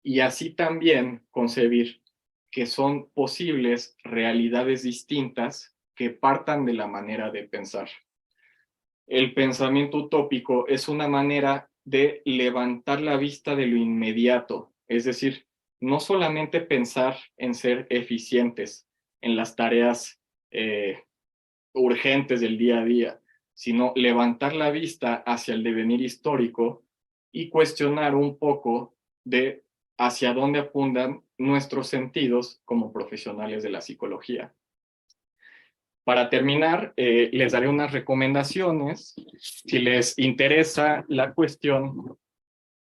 y así también concebir que son posibles realidades distintas que partan de la manera de pensar. El pensamiento utópico es una manera de levantar la vista de lo inmediato, es decir, no solamente pensar en ser eficientes en las tareas urgentes del día a día, sino levantar la vista hacia el devenir histórico y cuestionar un poco de hacia dónde apuntan nuestros sentidos como profesionales de la psicología. Para terminar, les daré unas recomendaciones. Si les interesa la cuestión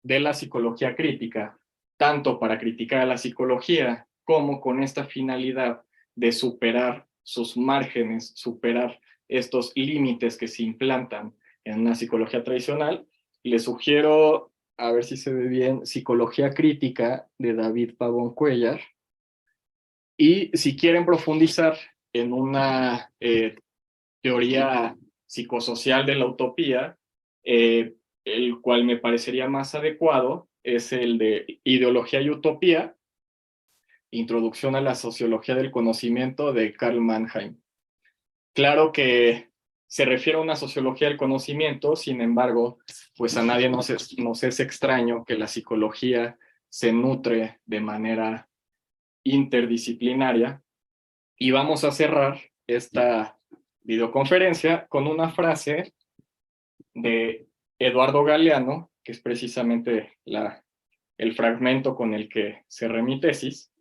de la psicología crítica, tanto para criticar a la psicología como con esta finalidad de superar sus márgenes, superar estos límites que se implantan en una psicología tradicional, les sugiero, a ver si se ve bien, Psicología Crítica de David Pavón Cuéllar. Y si quieren profundizar en una teoría psicosocial de la utopía, el cual me parecería más adecuado es el de Ideología y Utopía, Introducción a la Sociología del Conocimiento de Karl Mannheim. Claro que se refiere a una sociología del conocimiento, sin embargo, pues a nadie nos es extraño que la psicología se nutre de manera interdisciplinaria. Y vamos a cerrar esta videoconferencia con una frase de Eduardo Galeano, que es precisamente el fragmento con el que cerré mi tesis,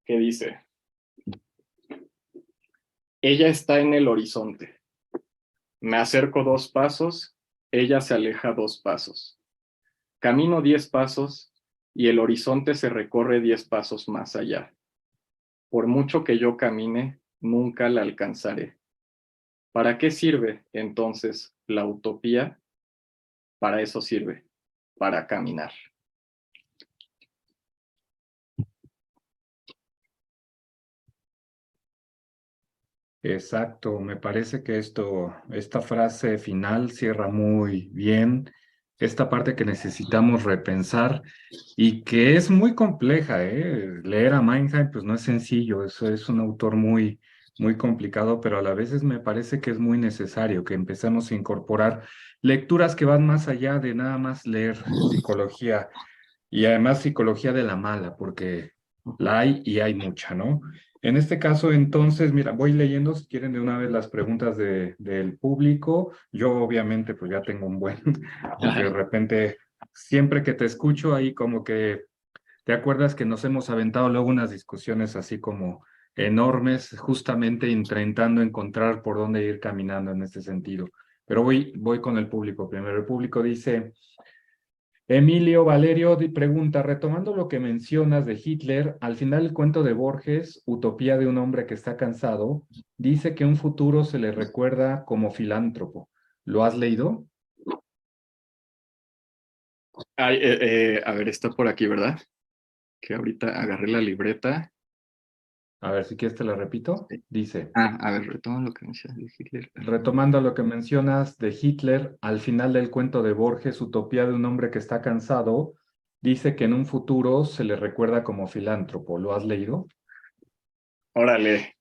que dice: ella está en el horizonte. Me acerco 2 pasos, ella se aleja 2 pasos. Camino 10 pasos y el horizonte se recorre 10 pasos más allá. Por mucho que yo camine, nunca la alcanzaré. ¿Para qué sirve entonces la utopía? Para eso sirve, para caminar. Exacto, me parece que esta frase final cierra muy bien esta parte que necesitamos repensar y que es muy compleja, ¿eh? Leer a Mannheim pues no es sencillo, eso es un autor muy complicado, pero a la vez me parece que es muy necesario que empecemos a incorporar lecturas que van más allá de nada más leer psicología y además psicología de la mala, porque la hay y hay mucha, ¿no? En este caso, entonces, mira, voy leyendo si quieren de una vez las preguntas del público. Yo obviamente pues ya tengo un buen, porque de repente, siempre que te escucho ahí como que te acuerdas que nos hemos aventado luego unas discusiones así como enormes, justamente intentando encontrar por dónde ir caminando en este sentido. Pero voy con el público primero. El público dice... Emilio Valerio pregunta, retomando lo que mencionas de Hitler, al final el cuento de Borges, Utopía de un hombre que está cansado, dice que un futuro se le recuerda como filántropo. ¿Lo has leído? Ay, a ver, está por aquí, ¿verdad? Que ahorita agarré la libreta. A ver, si quieres te la repito. Dice, A ver, retomo lo que decía de Hitler. retomando lo que mencionas de Hitler, al final del cuento de Borges, Utopía de un hombre que está cansado, dice que en un futuro se le recuerda como filántropo. ¿Lo has leído? Órale,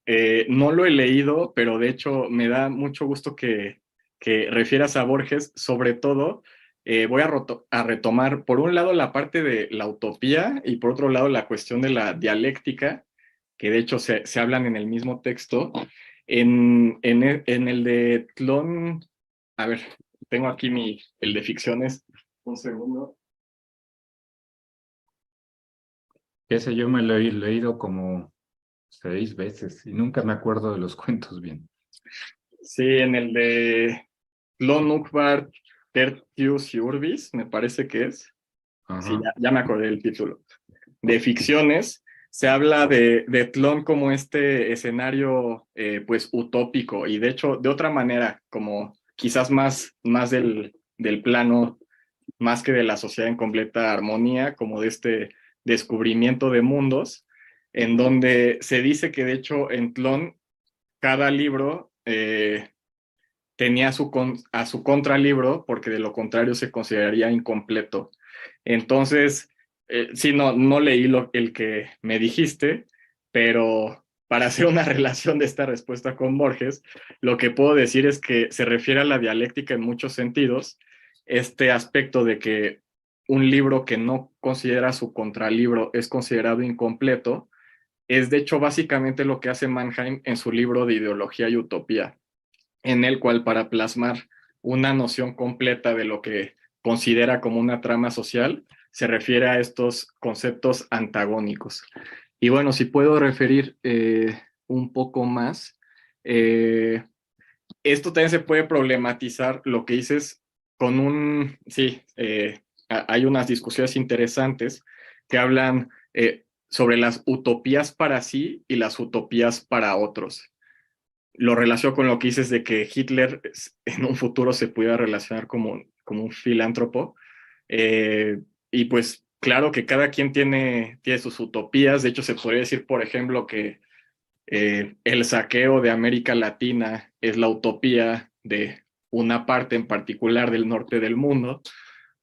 no lo he leído, pero de hecho me da mucho gusto que refieras a Borges. Sobre todo, voy a retomar, por un lado, la parte de la utopía y por otro lado, la cuestión de la dialéctica, que de hecho se hablan en el mismo texto. En el de Tlón, a ver, tengo aquí el de ficciones, un segundo. Ese yo me lo he leído como 6 veces y nunca me acuerdo de los cuentos bien. Sí, en el de Tlön Uqbar Tertius Urbis, me parece que es. Sí, Ajá. ya me acordé del título. De ficciones, se habla de Tlön como este escenario pues utópico y de hecho de otra manera, como quizás más del plano, más que de la sociedad en completa armonía, como de este descubrimiento de mundos, en donde se dice que de hecho en Tlön cada libro tenía a su contralibro, porque de lo contrario se consideraría incompleto. Entonces, sí, no leí el que me dijiste, pero para hacer una relación de esta respuesta con Borges, lo que puedo decir es que se refiere a la dialéctica en muchos sentidos, este aspecto de que un libro que no considera su contralibro es considerado incompleto, es de hecho básicamente lo que hace Mannheim en su libro de Ideología y Utopía. en el cual para plasmar una noción completa de lo que considera como una trama social, se refiere a estos conceptos antagónicos. Y bueno, si puedo referir un poco más, esto también se puede problematizar lo que dices con sí, hay unas discusiones interesantes que hablan sobre las utopías para sí y las utopías para otros. Lo relaciono con lo que dices de que Hitler en un futuro se pudiera relacionar como un filántropo. Y pues claro que cada quien tiene sus utopías. De hecho, se podría decir, por ejemplo, que el saqueo de América Latina es la utopía de una parte en particular del norte del mundo.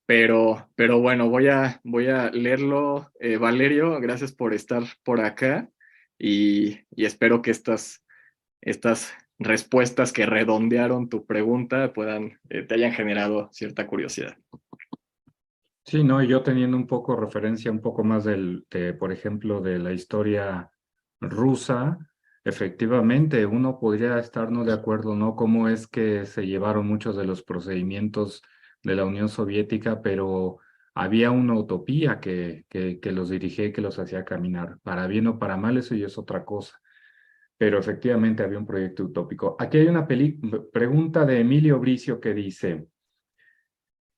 Pero bueno, voy a leerlo. Valerio, gracias por estar por acá y espero que estas respuestas que redondearon tu pregunta te hayan generado cierta curiosidad. Sí, no, y yo teniendo un poco referencia, un poco más por ejemplo, de la historia rusa, efectivamente, uno podría estar no de acuerdo, ¿no? Cómo es que se llevaron muchos de los procedimientos de la Unión Soviética, pero había una utopía que los dirigía y que los hacía caminar. Para bien o para mal, eso ya es otra cosa. Pero efectivamente había un proyecto utópico. Aquí hay una pregunta de Emilio Bricio que dice.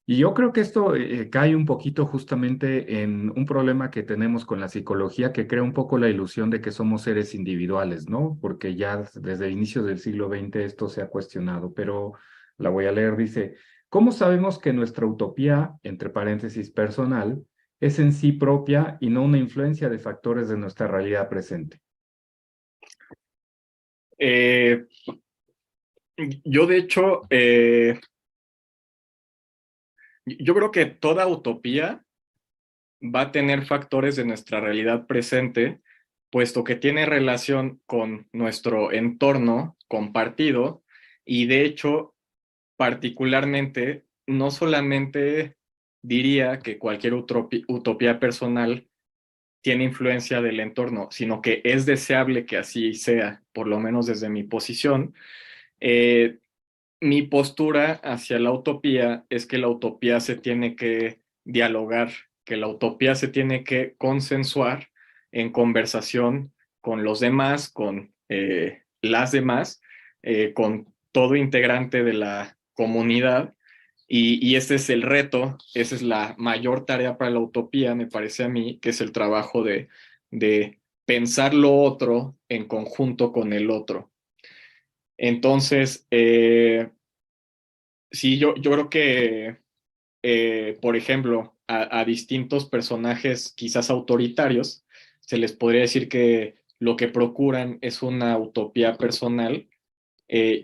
Y yo creo que esto cae un poquito justamente en un problema que tenemos con la psicología que crea un poco la ilusión de que somos seres individuales, ¿no? Porque ya desde el inicio del siglo XX esto se ha cuestionado, pero la voy a leer, dice, ¿cómo sabemos que nuestra utopía, entre paréntesis personal, es en sí propia y no una influencia de factores de nuestra realidad presente? Eh, yo, de hecho, yo creo que toda utopía va a tener factores de nuestra realidad presente, puesto que tiene relación con nuestro entorno compartido y de hecho, particularmente, no solamente diría que cualquier utopía personal tiene influencia del entorno, sino que es deseable que así sea, por lo menos desde mi posición. Eh, Mi postura hacia la utopía es que la utopía se tiene que dialogar, que la utopía se tiene que consensuar en conversación con los demás, con las demás, con todo integrante de la comunidad. Y ese es el reto, esa es la mayor tarea para la utopía, me parece a mí, que es el trabajo de pensar lo otro en conjunto con el otro. Entonces, sí, yo creo que, por ejemplo, a distintos personajes quizás autoritarios, se les podría decir que lo que procuran es una utopía personal.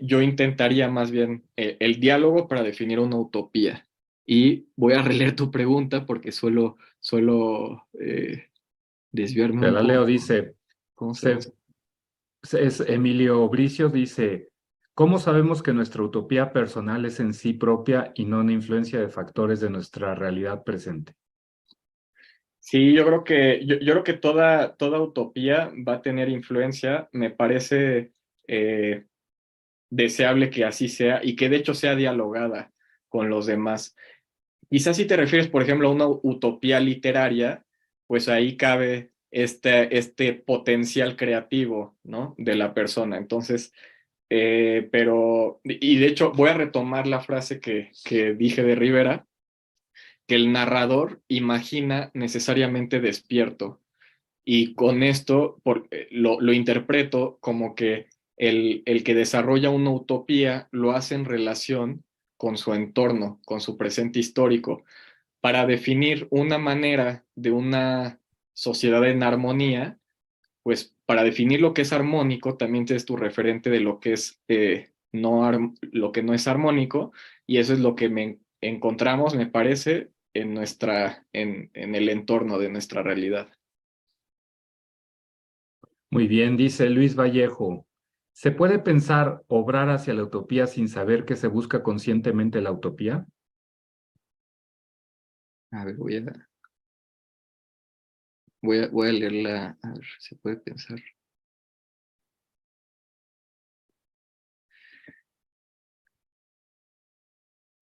Yo intentaría más bien el diálogo para definir una utopía. Y voy a releer tu pregunta porque suelo desviarme Te un la leo, poco. dice, ¿Cómo se llama? se Es Emilio Bricio dice, ¿cómo sabemos que nuestra utopía personal es en sí propia y no una influencia de factores de nuestra realidad presente? Sí, yo creo que toda utopía va a tener influencia. Me parece deseable que así sea y que de hecho sea dialogada con los demás. Quizás si te refieres, por ejemplo, a una utopía literaria, pues ahí cabe este potencial creativo, ¿no? De la persona. Entonces, y de hecho voy a retomar la frase que dije de Rivera, que el narrador imagina necesariamente despierto. Y con esto lo interpreto como que el que desarrolla una utopía lo hace en relación con su entorno, con su presente histórico, para definir una manera de una sociedad en armonía. Pues para definir lo que es armónico, también tienes tu referente de lo que es lo que no es armónico, y eso es lo que encontramos, me parece, en el entorno de nuestra realidad. Muy bien, dice Luis Vallejo, ¿se puede pensar obrar hacia la utopía sin saber que se busca conscientemente la utopía? A ver, voy a leerla, a ver, se puede pensar.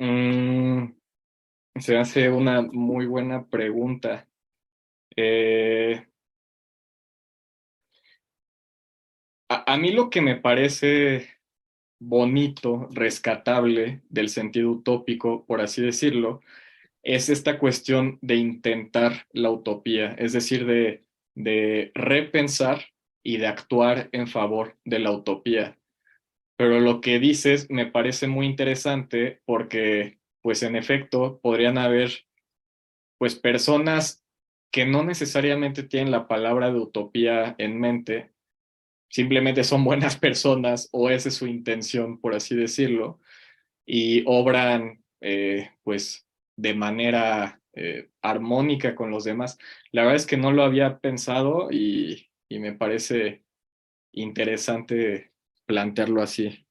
Mm, Se hace una muy buena pregunta. Eh, a mí lo que me parece bonito, rescatable del sentido utópico, por así decirlo, es esta cuestión de intentar la utopía, es decir, de repensar y de actuar en favor de la utopía. Pero lo que dices me parece muy interesante porque, pues en efecto, podrían haber, pues, personas que no necesariamente tienen la palabra de utopía en mente, simplemente son buenas personas o esa es su intención, por así decirlo, y obran pues de manera armónica con los demás. La verdad es que no lo había pensado y me parece interesante plantearlo así.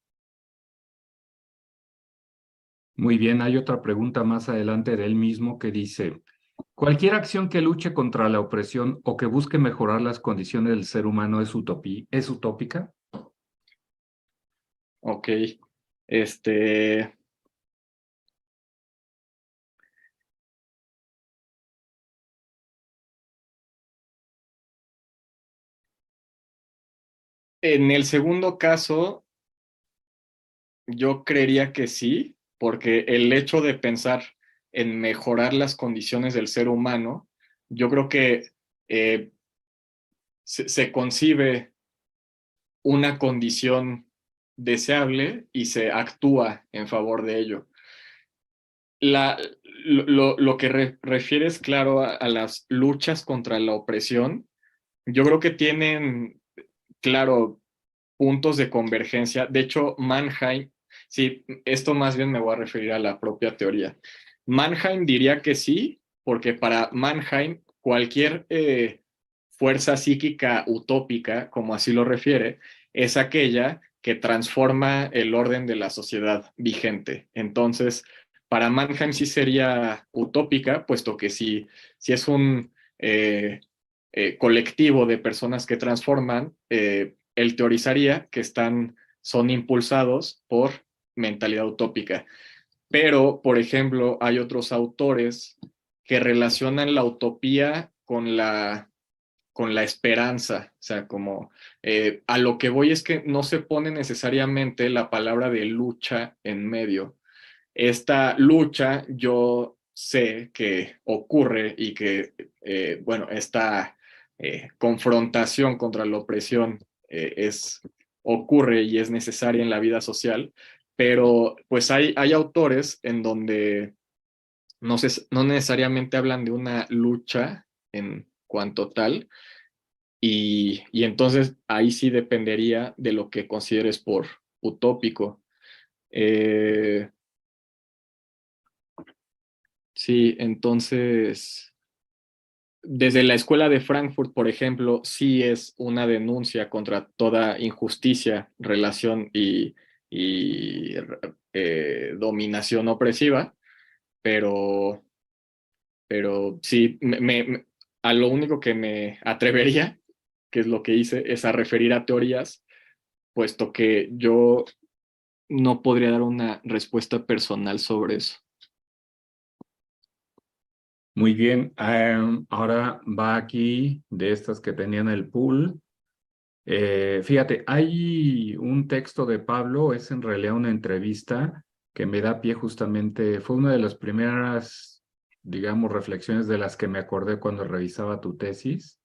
Muy bien, hay otra pregunta más adelante de él mismo que dice, ¿cualquier acción que luche contra la opresión o que busque mejorar las condiciones del ser humano es utópica? Ok, este, en el segundo caso, yo creería que sí, porque el hecho de pensar en mejorar las condiciones del ser humano, yo creo que eh, se concibe una condición deseable y se actúa en favor de ello. La, lo que refieres, claro, a las luchas contra la opresión, yo creo que tienen, claro, puntos de convergencia. De hecho, Mannheim, sí, esto más bien me voy a referir a la propia teoría. Mannheim diría que sí, porque para Mannheim cualquier fuerza psíquica utópica, como así lo refiere, es aquella que transforma el orden de la sociedad vigente. Entonces, para Mannheim sí sería utópica, puesto que si es un colectivo de personas que transforman, él teorizaría que son impulsados por mentalidad utópica. Pero, por ejemplo, hay otros autores que relacionan la utopía con la esperanza. O sea, como a lo que voy es que no se pone necesariamente la palabra de lucha en medio. Esta lucha yo sé que ocurre y que, bueno, esta confrontación contra la opresión ocurre y es necesaria en la vida social, pero pues hay autores en donde no necesariamente hablan de una lucha en cuanto tal, y entonces ahí sí dependería de lo que consideres por utópico. Eh, sí, entonces, desde la escuela de Frankfurt, por ejemplo, sí es una denuncia contra toda injusticia, relación y dominación opresiva, pero sí, a lo único que me atrevería, que es lo que hice, es a referir a teorías, puesto que yo no podría dar una respuesta personal sobre eso. Muy bien, ahora va aquí de estas que tenían el pool. Fíjate, hay un texto de Pablo, es en realidad una entrevista que me da pie justamente, fue una de las primeras, digamos, reflexiones de las que me acordé cuando revisaba tu tesis.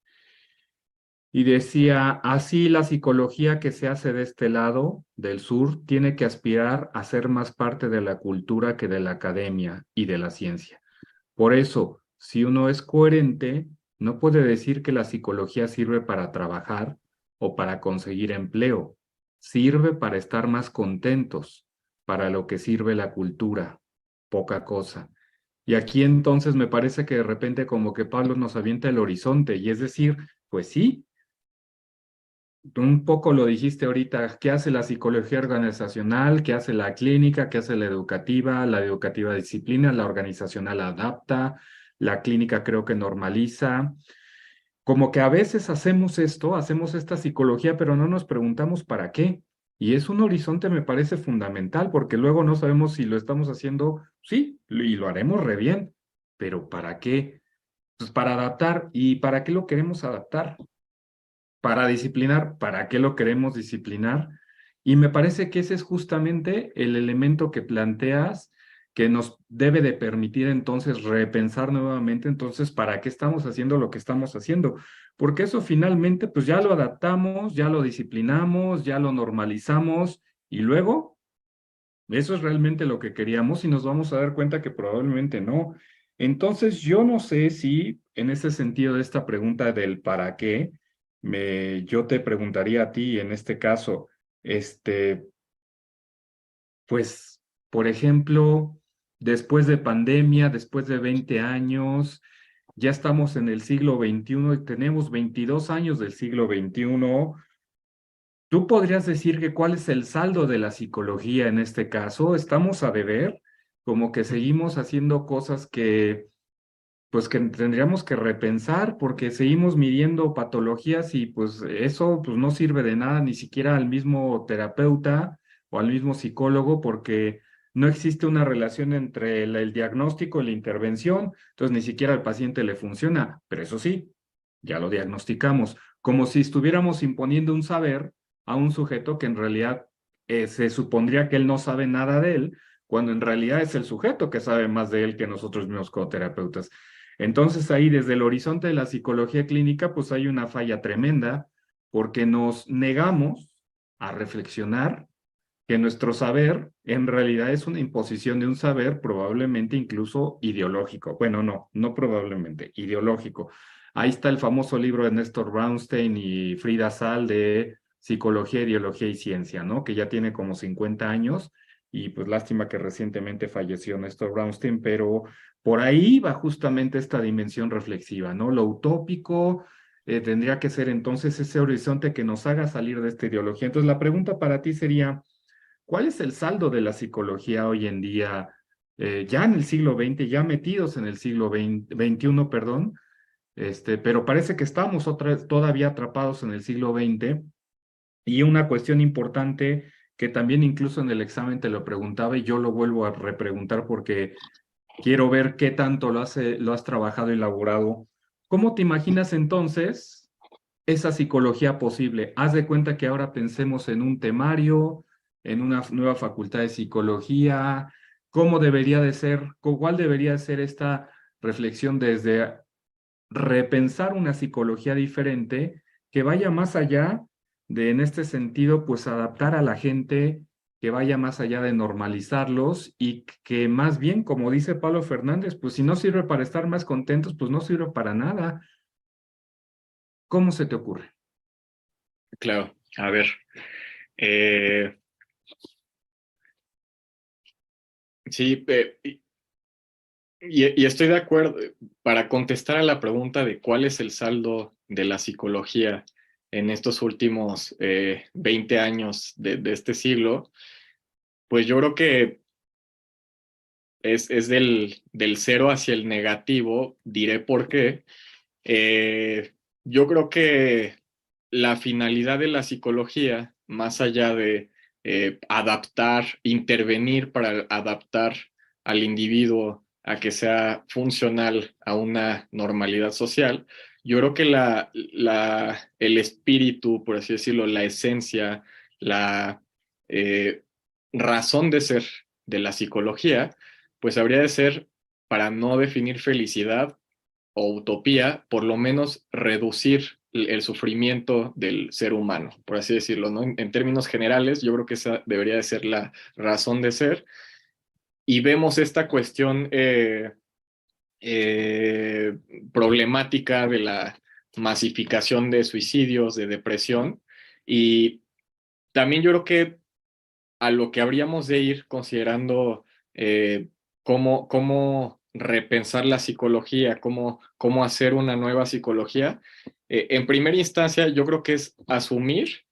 Y decía, así la psicología que se hace de este lado, del sur, tiene que aspirar a ser más parte de la cultura que de la academia y de la ciencia. Por eso, si uno es coherente, no puede decir que la psicología sirve para trabajar o para conseguir empleo. Sirve para estar más contentos, para lo que sirve la cultura. Poca cosa. Y aquí entonces me parece que de repente como que Pablo nos avienta el horizonte y es decir, pues sí, un poco lo dijiste ahorita, ¿qué hace la psicología organizacional? ¿Qué hace la clínica? ¿Qué hace la educativa? La educativa disciplina, la organizacional adapta, la clínica creo que normaliza. Como que a veces hacemos esto, hacemos esta psicología, pero no nos preguntamos para qué. Y es un horizonte, me parece fundamental, porque luego no sabemos si lo estamos haciendo, sí, y lo haremos re bien, pero ¿para qué? Pues para adaptar. ¿Y para qué lo queremos adaptar? Para disciplinar. ¿Para qué lo queremos disciplinar? Y me parece que ese es justamente el elemento que planteas que nos debe de permitir entonces repensar nuevamente entonces para qué estamos haciendo lo que estamos haciendo. Porque eso finalmente pues ya lo adaptamos, ya lo disciplinamos, ya lo normalizamos y luego eso es realmente lo que queríamos y nos vamos a dar cuenta que probablemente no. Entonces, yo no sé si en ese sentido de esta pregunta del para qué, yo te preguntaría a ti en este caso, este, pues, por ejemplo, después de pandemia, después de 20 años, ya estamos en el siglo XXI y tenemos 22 años del siglo XXI. ¿Tú podrías decir que cuál es el saldo de la psicología en este caso? ¿Estamos a deber? Como que seguimos haciendo cosas que, pues que tendríamos que repensar porque seguimos midiendo patologías y pues eso pues no sirve de nada ni siquiera al mismo terapeuta o al mismo psicólogo porque no existe una relación entre el diagnóstico y la intervención, entonces ni siquiera al paciente le funciona, pero eso sí, ya lo diagnosticamos, como si estuviéramos imponiendo un saber a un sujeto que en realidad se supondría que él no sabe nada de él, cuando en realidad es el sujeto que sabe más de él que nosotros mismos como terapeutas. Entonces ahí desde el horizonte de la psicología clínica, pues hay una falla tremenda porque nos negamos a reflexionar que nuestro saber en realidad es una imposición de un saber probablemente incluso ideológico. Bueno, no, no probablemente, ideológico. Ahí está el famoso libro de Néstor Brownstein y Frida Sal de Psicología, Ideología y Ciencia, ¿no? Que ya tiene como 50 años y pues lástima que recientemente falleció Néstor Brownstein, pero por ahí va justamente esta dimensión reflexiva, ¿no? Lo utópico tendría que ser entonces ese horizonte que nos haga salir de esta ideología. Entonces la pregunta para ti sería, ¿cuál es el saldo de la psicología hoy en día, ya en el siglo XX, ya metidos en el siglo XXI, perdón, pero parece que estamos todavía atrapados en el siglo XX y una cuestión importante que también incluso en el examen te lo preguntaba y yo lo vuelvo a repreguntar porque quiero ver qué tanto lo has trabajado y elaborado. ¿Cómo te imaginas entonces esa psicología posible? Haz de cuenta que ahora pensemos en un temario, en una nueva facultad de psicología. ¿Cómo debería de ser, cuál debería de ser esta reflexión desde repensar una psicología diferente que vaya más allá de, en este sentido, pues adaptar a la gente, que vaya más allá de normalizarlos y que más bien, como dice Pablo Fernández, pues si no sirve para estar más contentos, pues no sirve para nada. ¿Cómo se te ocurre? Claro, a ver. eh, sí, y estoy de acuerdo. Para contestar a la pregunta de cuál es el saldo de la psicología en estos últimos 20 años de este siglo, pues yo creo que es del cero hacia el negativo. Diré por qué. Yo creo que la finalidad de la psicología, más allá de adaptar, intervenir para adaptar al individuo a que sea funcional a una normalidad social, yo creo que el espíritu, por así decirlo, la esencia, la eh, razón de ser de la psicología, pues habría de ser para no definir felicidad o utopía, por lo menos reducir el sufrimiento del ser humano, por así decirlo, ¿no? En términos generales, yo creo que esa debería de ser la razón de ser. Y vemos esta cuestión eh, problemática de la masificación de suicidios, de depresión, y también yo creo que a lo que habríamos de ir considerando cómo repensar la psicología, cómo hacer una nueva psicología. En primera instancia, yo creo que es asumir,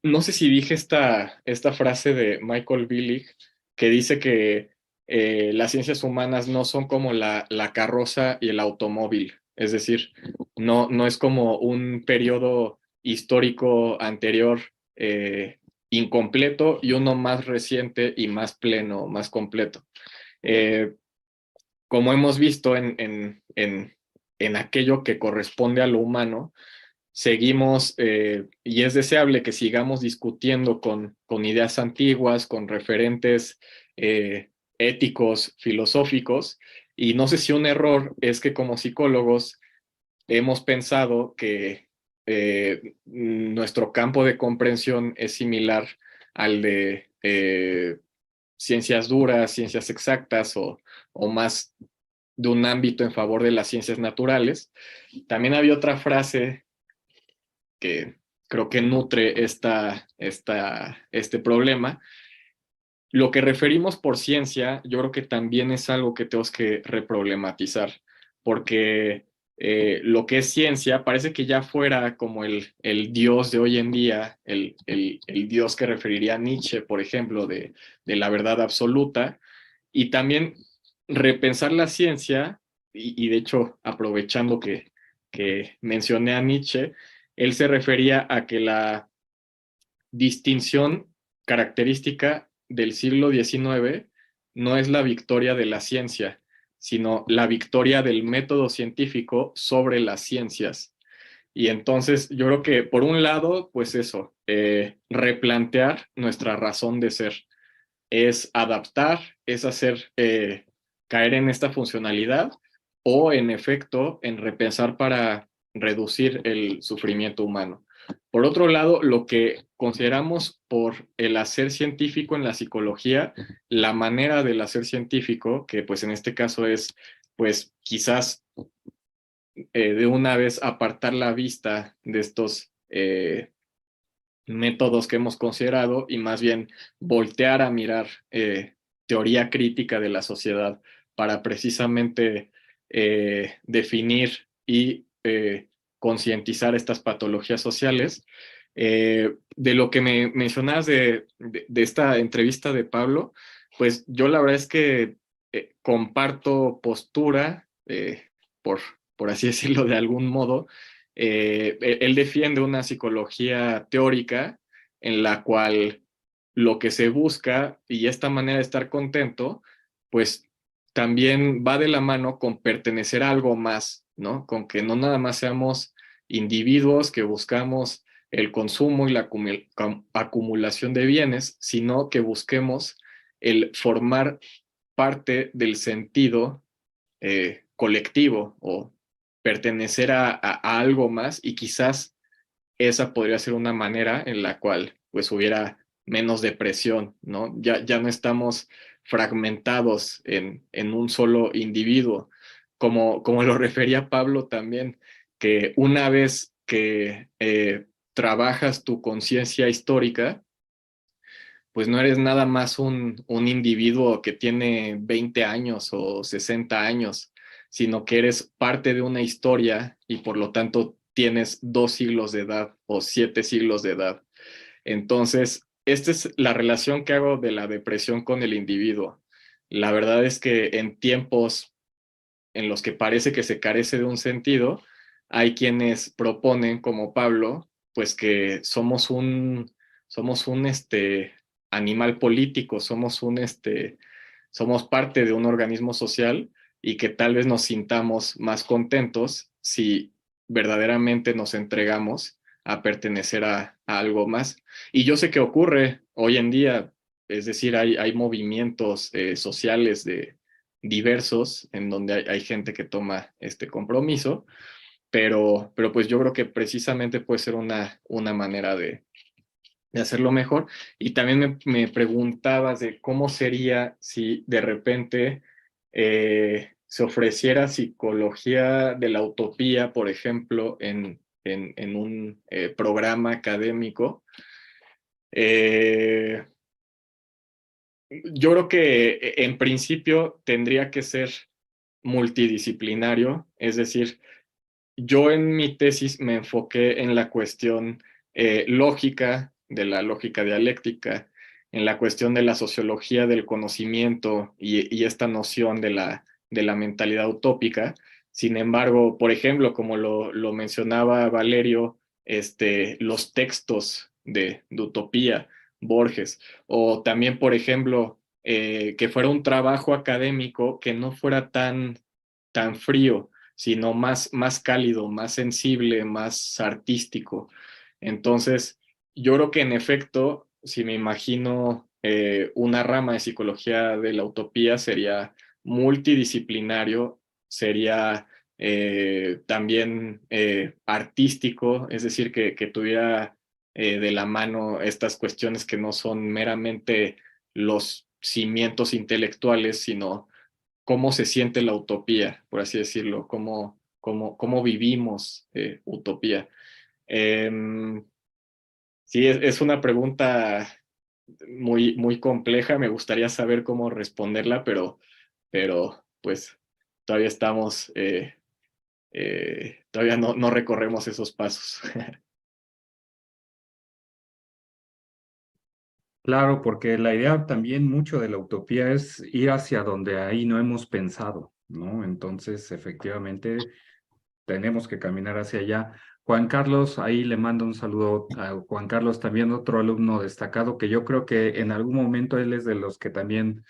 no sé si dije esta frase de Michael Billig, que dice que las ciencias humanas no son como la carroza y el automóvil, es decir, no es como un periodo histórico anterior. incompleto y uno más reciente y más pleno, más completo. Eh, Como hemos visto en aquello que corresponde a lo humano, seguimos, y es deseable que sigamos discutiendo con ideas antiguas, con referentes éticos, filosóficos, y no sé si un error es que como psicólogos hemos pensado que nuestro campo de comprensión es similar al de ciencias duras, ciencias exactas o más de un ámbito en favor de las ciencias naturales. También había otra frase que creo que nutre este problema. Lo que referimos por ciencia, yo creo que también es algo que tenemos que reproblematizar, porque lo que es ciencia parece que ya fuera como el Dios de hoy en día, el Dios que referiría a Nietzsche, por ejemplo, de la verdad absoluta, y también repensar la ciencia, y de hecho, aprovechando que mencioné a Nietzsche, él se refería a que la distinción característica del siglo XIX no es la victoria de la ciencia, sino la victoria del método científico sobre las ciencias. Y entonces yo creo que por un lado, pues eso, replantear nuestra razón de ser, es adaptar, es hacer caer en esta funcionalidad o en efecto en repensar para reducir el sufrimiento humano. Por otro lado, lo que consideramos por el hacer científico en la psicología, la manera del hacer científico, que pues en este caso es pues quizás de una vez apartar la vista de estos métodos que hemos considerado y más bien voltear a mirar teoría crítica de la sociedad para precisamente definir y concientizar estas patologías sociales. De lo que me mencionabas de esta entrevista de Pablo, pues yo la verdad es que comparto postura, por, por así decirlo de algún modo. Él defiende una psicología teórica en la cual lo que se busca y esta manera de estar contento, pues también va de la mano con pertenecer a algo más, ¿no? Con que no nada más seamos individuos que buscamos el consumo y la acumulación de bienes, sino que busquemos el formar parte del sentido colectivo o pertenecer a algo más y quizás esa podría ser una manera en la cual pues hubiera menos depresión, ¿no? Ya no estamos fragmentados en un solo individuo, como lo refería Pablo también, que una vez que trabajas tu conciencia histórica, pues no eres nada más un individuo que tiene 20 años o 60 años, sino que eres parte de una historia y por lo tanto tienes 2 siglos de edad o 7 siglos de edad. Entonces, esta es la relación que hago de la depresión con el individuo. La verdad es que en tiempos en los que parece que se carece de un sentido, hay quienes proponen, como Pablo, pues que somos un animal político, somos parte de un organismo social y que tal vez nos sintamos más contentos si verdaderamente nos entregamos a pertenecer a algo más. Y yo sé que ocurre hoy en día, es decir, hay movimientos sociales diversos en donde hay gente que toma este compromiso, pero pues yo creo que precisamente puede ser una manera de hacerlo mejor. Y también me preguntabas de cómo sería si de repente se ofreciera psicología de la utopía, por ejemplo, en un programa académico. Eh, yo creo que en principio tendría que ser multidisciplinario, es decir, yo en mi tesis me enfoqué en la cuestión lógica, de la lógica dialéctica, en la cuestión de la sociología del conocimiento y esta noción de la mentalidad utópica. Sin embargo, por ejemplo, como lo mencionaba Valerio, los textos de utopía Borges. O también, por ejemplo, que fuera un trabajo académico que no fuera tan frío, sino más cálido, más sensible, más artístico. Entonces, yo creo que en efecto, si me imagino una rama de psicología de la utopía, sería multidisciplinario, sería también artístico, es decir, que tuviera de la mano estas cuestiones que no son meramente los cimientos intelectuales, sino cómo se siente la utopía, por así decirlo, cómo vivimos utopía. Eh, sí, es una pregunta muy compleja, me gustaría saber cómo responderla, pero pues todavía estamos, todavía no recorremos esos pasos. Claro, porque la idea también mucho de la utopía es ir hacia donde ahí no hemos pensado, ¿no? Entonces, efectivamente, tenemos que caminar hacia allá. Juan Carlos, ahí le mando un saludo a Juan Carlos, también otro alumno destacado, que yo creo que en algún momento él es de los que también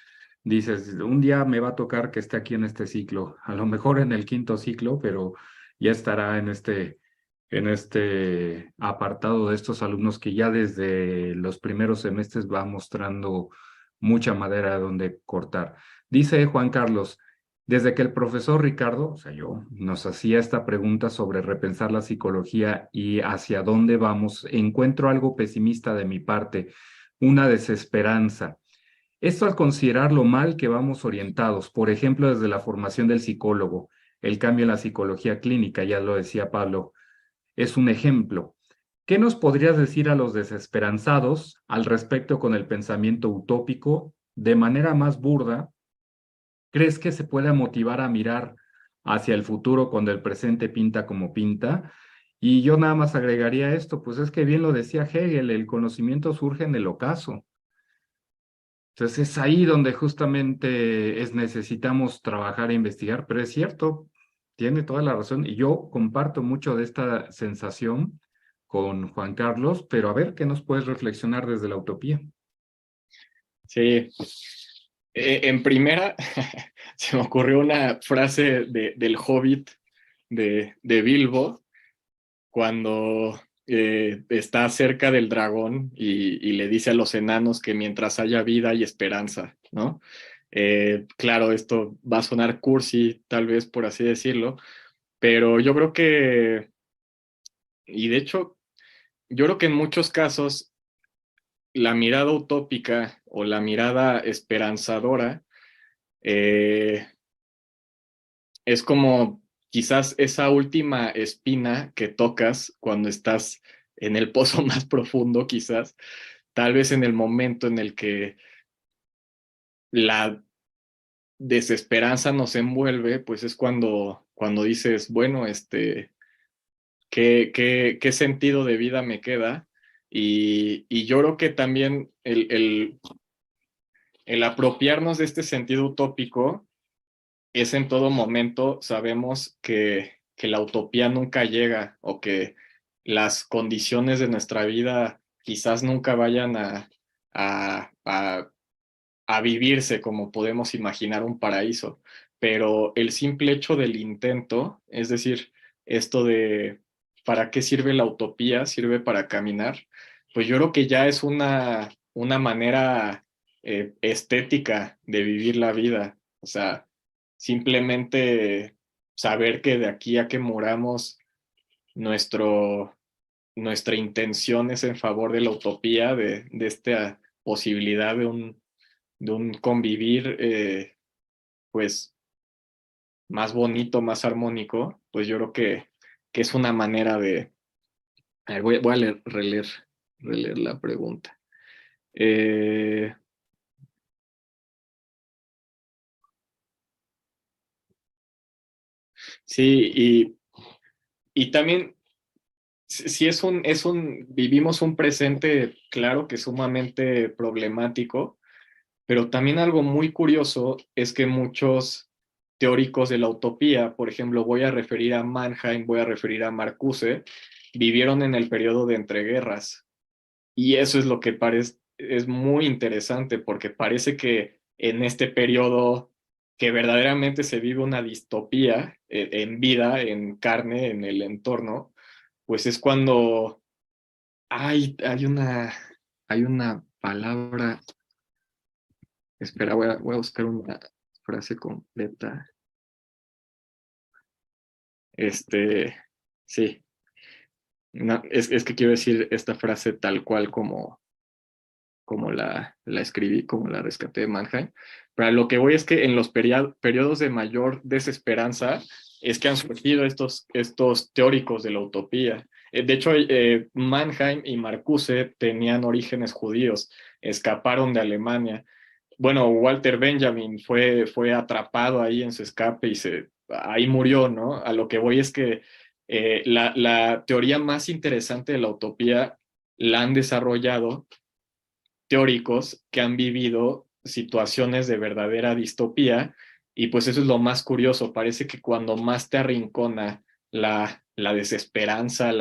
dices, un día me va a tocar que esté aquí en este ciclo, a lo mejor en el quinto ciclo, pero ya estará en este apartado de estos alumnos que ya desde los primeros semestres va mostrando mucha madera donde cortar. Dice Juan Carlos, desde que el profesor Ricardo, o sea, yo, nos hacía esta pregunta sobre repensar la psicología y hacia dónde vamos, encuentro algo pesimista de mi parte, una desesperanza. Esto al considerar lo mal que vamos orientados, por ejemplo, desde la formación del psicólogo, el cambio en la psicología clínica, ya lo decía Pablo, es un ejemplo. ¿Qué nos podrías decir a los desesperanzados al respecto con el pensamiento utópico de manera más burda? ¿Crees que se pueda motivar a mirar hacia el futuro cuando el presente pinta como pinta? Y yo nada más agregaría esto, pues es que bien lo decía Hegel, el conocimiento surge en el ocaso. Entonces es ahí donde justamente necesitamos trabajar e investigar, pero es cierto, tiene toda la razón y yo comparto mucho de esta sensación con Juan Carlos, pero a ver, ¿qué nos puedes reflexionar desde la utopía? Sí, en primera se me ocurrió una frase del Hobbit de Bilbo cuando está cerca del dragón y le dice a los enanos que mientras haya vida hay esperanza, ¿no? Claro, esto va a sonar cursi, tal vez por así decirlo, pero yo creo que, y de hecho, yo creo que en muchos casos la mirada utópica o la mirada esperanzadora eh, es como quizás esa última espina que tocas cuando estás en el pozo más profundo, quizás, tal vez en el momento en el que la desesperanza nos envuelve, pues es cuando dices, bueno, ¿qué sentido de vida me queda? Y yo creo que también el apropiarnos de este sentido utópico es en todo momento, sabemos que la utopía nunca llega o que las condiciones de nuestra vida quizás nunca vayan a, a, a vivirse como podemos imaginar un paraíso, pero el simple hecho del intento, es decir, esto de ¿para qué sirve la utopía? Sirve para caminar, pues yo creo que ya es una manera estética de vivir la vida, o sea, simplemente saber que de aquí a que moramos nuestro, nuestra intención es en favor de la utopía, de esta posibilidad de un convivir pues más bonito, más armónico, pues yo creo que es una manera de... A ver, voy a releer la pregunta. Eh, sí, y también si vivimos un presente, claro que sumamente problemático, pero también algo muy curioso es que muchos teóricos de la utopía, por ejemplo, voy a referir a Mannheim, voy a referir a Marcuse, vivieron en el periodo de entreguerras. Y eso es lo que es muy interesante porque parece que en este periodo que verdaderamente se vive una distopía en vida, en carne, en el entorno, pues es cuando hay una palabra, espera, voy a buscar una frase completa. Sí, no, es que quiero decir esta frase tal cual como la escribí, como la rescaté de Mannheim. Pero lo que voy es que en los periodos de mayor desesperanza es que han surgido estos teóricos de la utopía. De hecho, Mannheim y Marcuse tenían orígenes judíos, escaparon de Alemania. Bueno, Walter Benjamin fue atrapado ahí en su escape y ahí murió, ¿no? A lo que voy es que la teoría más interesante de la utopía la han desarrollado teóricos que han vivido situaciones de verdadera distopía y pues eso es lo más curioso, parece que cuando más te arrincona la desesperanza,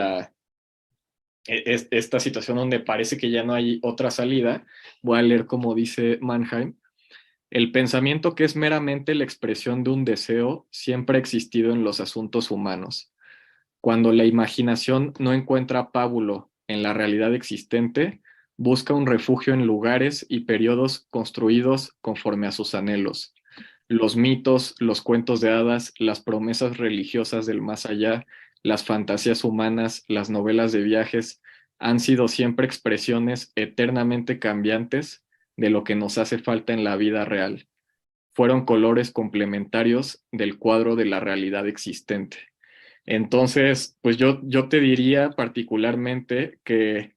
esta situación donde parece que ya no hay otra salida, voy a leer como dice Mannheim, el pensamiento que es meramente la expresión de un deseo siempre ha existido en los asuntos humanos. Cuando la imaginación no encuentra pábulo en la realidad existente, busca un refugio en lugares y periodos construidos conforme a sus anhelos. Los mitos, los cuentos de hadas, las promesas religiosas del más allá, las fantasías humanas, las novelas de viajes, han sido siempre expresiones eternamente cambiantes de lo que nos hace falta en la vida real. Fueron colores complementarios del cuadro de la realidad existente. Entonces, pues yo te diría particularmente que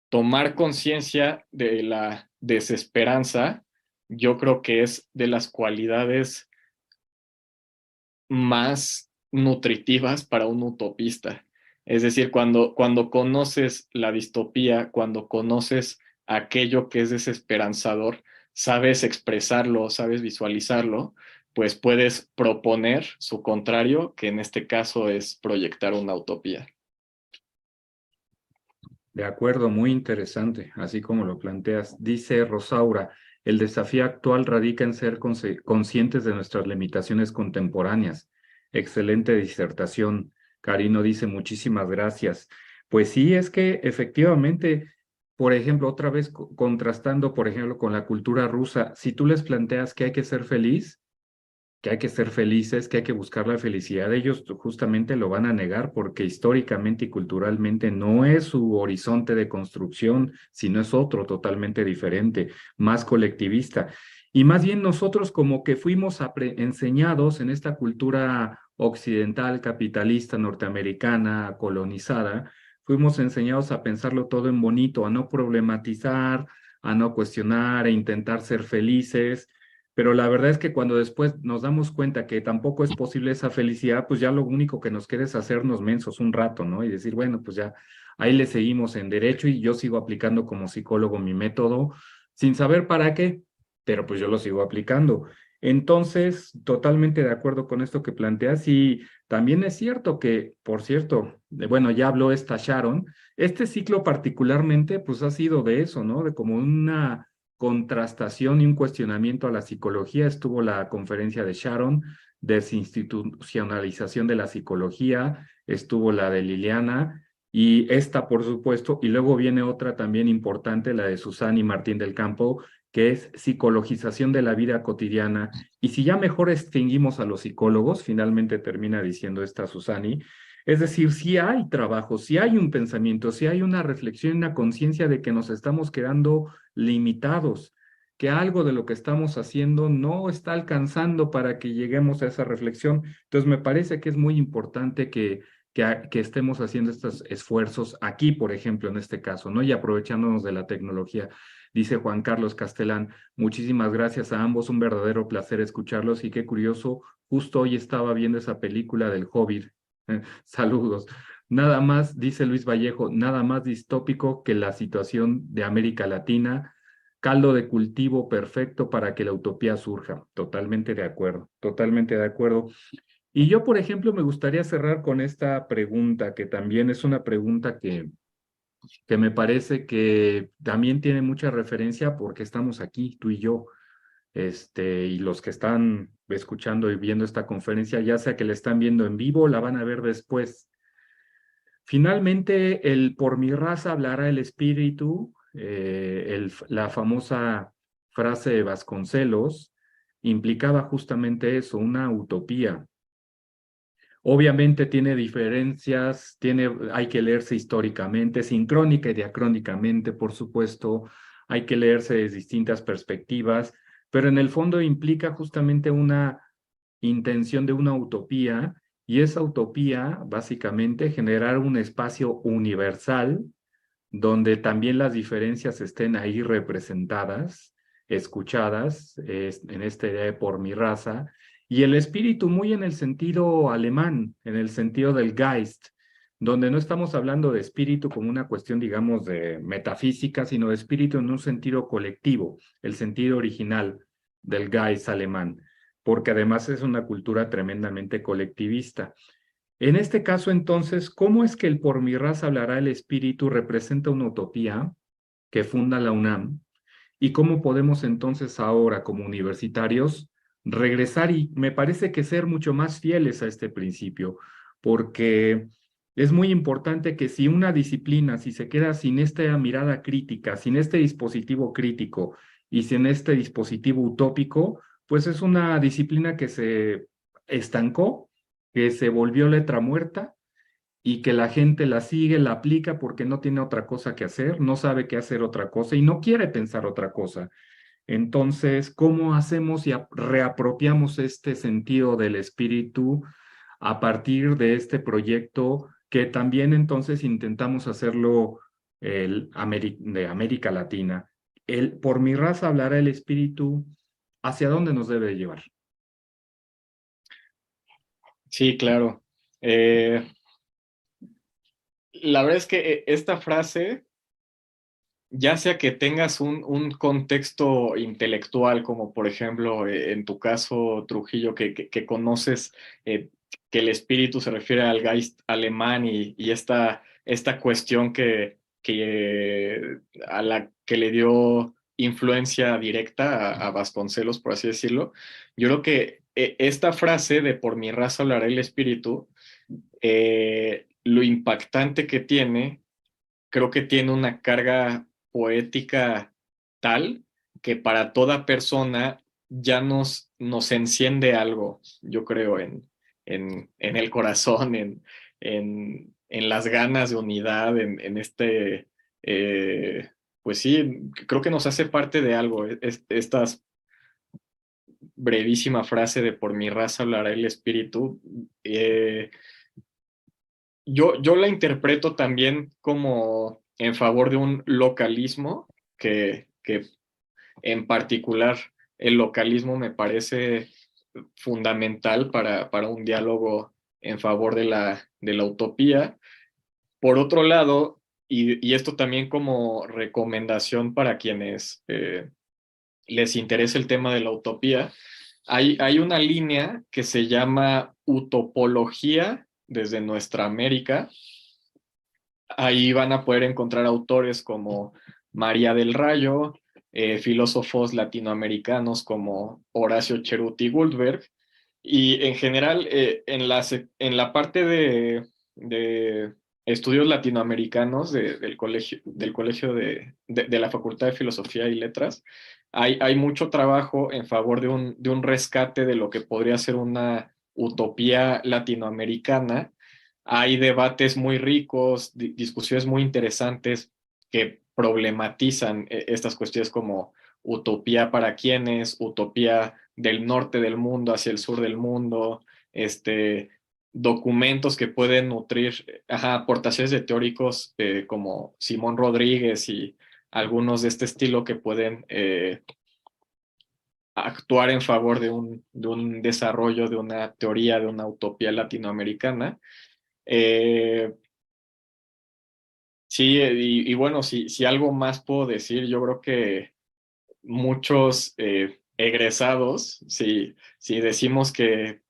tomar conciencia de la desesperanza, yo creo que es de las cualidades más nutritivas para un utopista. Es decir, cuando conoces la distopía, cuando conoces aquello que es desesperanzador, sabes expresarlo, sabes visualizarlo, pues puedes proponer su contrario, que en este caso es proyectar una utopía. De acuerdo, muy interesante, así como lo planteas. Dice Rosaura, el desafío actual radica en ser conscientes de nuestras limitaciones contemporáneas. Excelente disertación. Karino dice, muchísimas gracias. Pues sí, es que efectivamente, por ejemplo, otra vez contrastando, por ejemplo, con la cultura rusa, si tú les planteas que hay que ser feliz, que hay que ser felices, que hay que buscar la felicidad. Ellos justamente lo van a negar porque históricamente y culturalmente no es su horizonte de construcción, sino es otro totalmente diferente, más colectivista. Y más bien nosotros como que fuimos enseñados en esta cultura occidental, capitalista, norteamericana, colonizada, fuimos enseñados a pensarlo todo en bonito, a no problematizar, a no cuestionar, a intentar ser felices, pero la verdad es que cuando después nos damos cuenta que tampoco es posible esa felicidad, pues ya lo único que nos queda es hacernos mensos un rato, ¿no? Y decir, bueno, pues ya ahí le seguimos en derecho y yo sigo aplicando como psicólogo mi método sin saber para qué, pero pues yo lo sigo aplicando. Entonces, totalmente de acuerdo con esto que planteas y también es cierto que, por cierto, bueno, ya habló esta Sharon, este ciclo particularmente pues ha sido de eso, ¿no? De como una contrastación y un cuestionamiento a la psicología. Estuvo la conferencia de Sharon, desinstitucionalización de la psicología, estuvo la de Liliana y esta, por supuesto, y luego viene otra también importante, la de Susana y Martín del Campo, que es psicologización de la vida cotidiana. Y si ya mejor extinguimos a los psicólogos, finalmente termina diciendo esta Susani, es decir, si hay trabajo, si hay un pensamiento, si hay una reflexión, una conciencia de que nos estamos quedando limitados, que algo de lo que estamos haciendo no está alcanzando para que lleguemos a esa reflexión. Entonces, me parece que es muy importante que estemos haciendo estos esfuerzos aquí, por ejemplo, en este caso, ¿no? Y aprovechándonos de la tecnología. Dice Juan Carlos Castelán, muchísimas gracias a ambos, un verdadero placer escucharlos y qué curioso, justo hoy estaba viendo esa película del Hobbit. Saludos. Nada más, dice Luis Vallejo, nada más distópico que la situación de América Latina, caldo de cultivo perfecto para que la utopía surja. Totalmente de acuerdo, totalmente de acuerdo. Y yo, por ejemplo, me gustaría cerrar con esta pregunta, que también es una pregunta que me parece que también tiene mucha referencia porque estamos aquí, tú y yo, y los que están escuchando y viendo esta conferencia, ya sea que la están viendo en vivo, la van a ver después. Finalmente, el por mi raza hablará el espíritu, la famosa frase de Vasconcelos, implicaba justamente eso, una utopía. Obviamente tiene diferencias, hay que leerse históricamente, sincrónica y diacrónicamente, por supuesto, hay que leerse desde distintas perspectivas, pero en el fondo implica justamente una intención de una utopía, y esa utopía, básicamente, generar un espacio universal donde también las diferencias estén ahí representadas, escuchadas, en esta idea de por mi raza, y el espíritu muy en el sentido alemán, en el sentido del Geist, donde no estamos hablando de espíritu como una cuestión, digamos, de metafísica, sino de espíritu en un sentido colectivo, el sentido original del Geist alemán, porque además es una cultura tremendamente colectivista. En este caso, entonces, ¿cómo es que el por mi raza hablará el espíritu representa una utopía que funda la UNAM? ¿Y cómo podemos entonces ahora, como universitarios, regresar y me parece que ser mucho más fieles a este principio? Porque es muy importante que si una disciplina, si se queda sin esta mirada crítica, sin este dispositivo crítico y sin este dispositivo utópico, pues es una disciplina que se estancó, que se volvió letra muerta y que la gente la sigue, la aplica porque no tiene otra cosa que hacer, no sabe qué hacer otra cosa y no quiere pensar otra cosa. Entonces, ¿cómo hacemos y reapropiamos este sentido del espíritu a partir de este proyecto que también entonces intentamos hacerlo de América Latina? Por mi raza hablará el espíritu, ¿hacia dónde nos debe llevar? Sí, claro. Eh, la verdad es que esta frase, ya sea que tengas un contexto intelectual, como por ejemplo en tu caso, Trujillo, que conoces que el espíritu se refiere al Geist alemán y esta cuestión a la que le dio influencia directa a Vasconcelos, por así decirlo, yo creo que esta frase de por mi raza hablará el espíritu, lo impactante que tiene, creo que tiene una carga poética tal que para toda persona ya nos enciende algo, yo creo, en el corazón, en las ganas de unidad, pues sí, creo que nos hace parte de algo. Esta brevísima frase de por mi raza hablará el espíritu. Yo la interpreto también como en favor de un localismo que en particular el localismo me parece fundamental para un diálogo en favor de la utopía. Por otro lado, y esto también como recomendación para quienes les interesa el tema de la utopía, hay una línea que se llama utopología desde nuestra América. Ahí van a poder encontrar autores como María del Rayo, filósofos latinoamericanos como Horacio Cheruti Guldberg, y en general en la parte de estudios latinoamericanos del colegio de la Facultad de Filosofía y Letras, hay mucho trabajo en favor de un rescate de lo que podría ser una utopía latinoamericana. Hay debates muy ricos, discusiones muy interesantes que problematizan estas cuestiones como utopía para quienes, utopía del norte del mundo hacia el sur del mundo, documentos que pueden nutrir aportaciones de teóricos como Simón Rodríguez y algunos de este estilo que pueden actuar en favor de un desarrollo, de una teoría, de una utopía latinoamericana. Eh, sí, y bueno, si algo más puedo decir, yo creo que muchos egresados, si decimos que,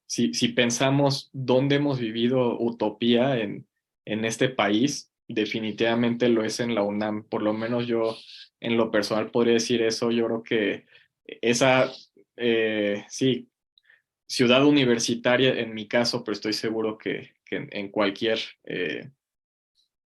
si pensamos dónde hemos vivido utopía en este país, definitivamente lo es en la UNAM. Por lo menos yo en lo personal podría decir eso. Yo creo que esa, sí, ciudad universitaria en mi caso, pero estoy seguro que en cualquier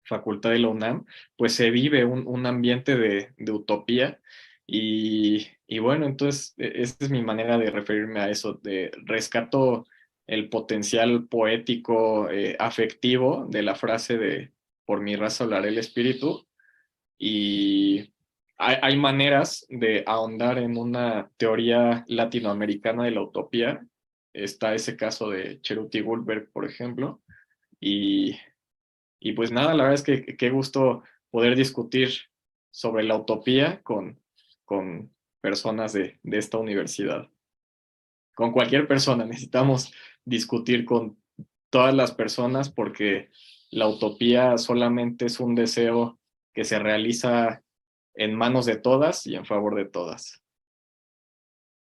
facultad de la UNAM, pues se vive un ambiente de utopía. Y bueno, entonces esta es mi manera de referirme a eso, de rescato el potencial poético, afectivo de la frase de por mi raza hablaré el espíritu. Y hay maneras de ahondar en una teoría latinoamericana de la utopía. Está ese caso de Cheruti Gulberg, por ejemplo, y y pues nada, la verdad es que qué gusto poder discutir sobre la utopía con personas de esta universidad. Con cualquier persona, necesitamos discutir con todas las personas porque la utopía solamente es un deseo que se realiza en manos de todas y en favor de todas.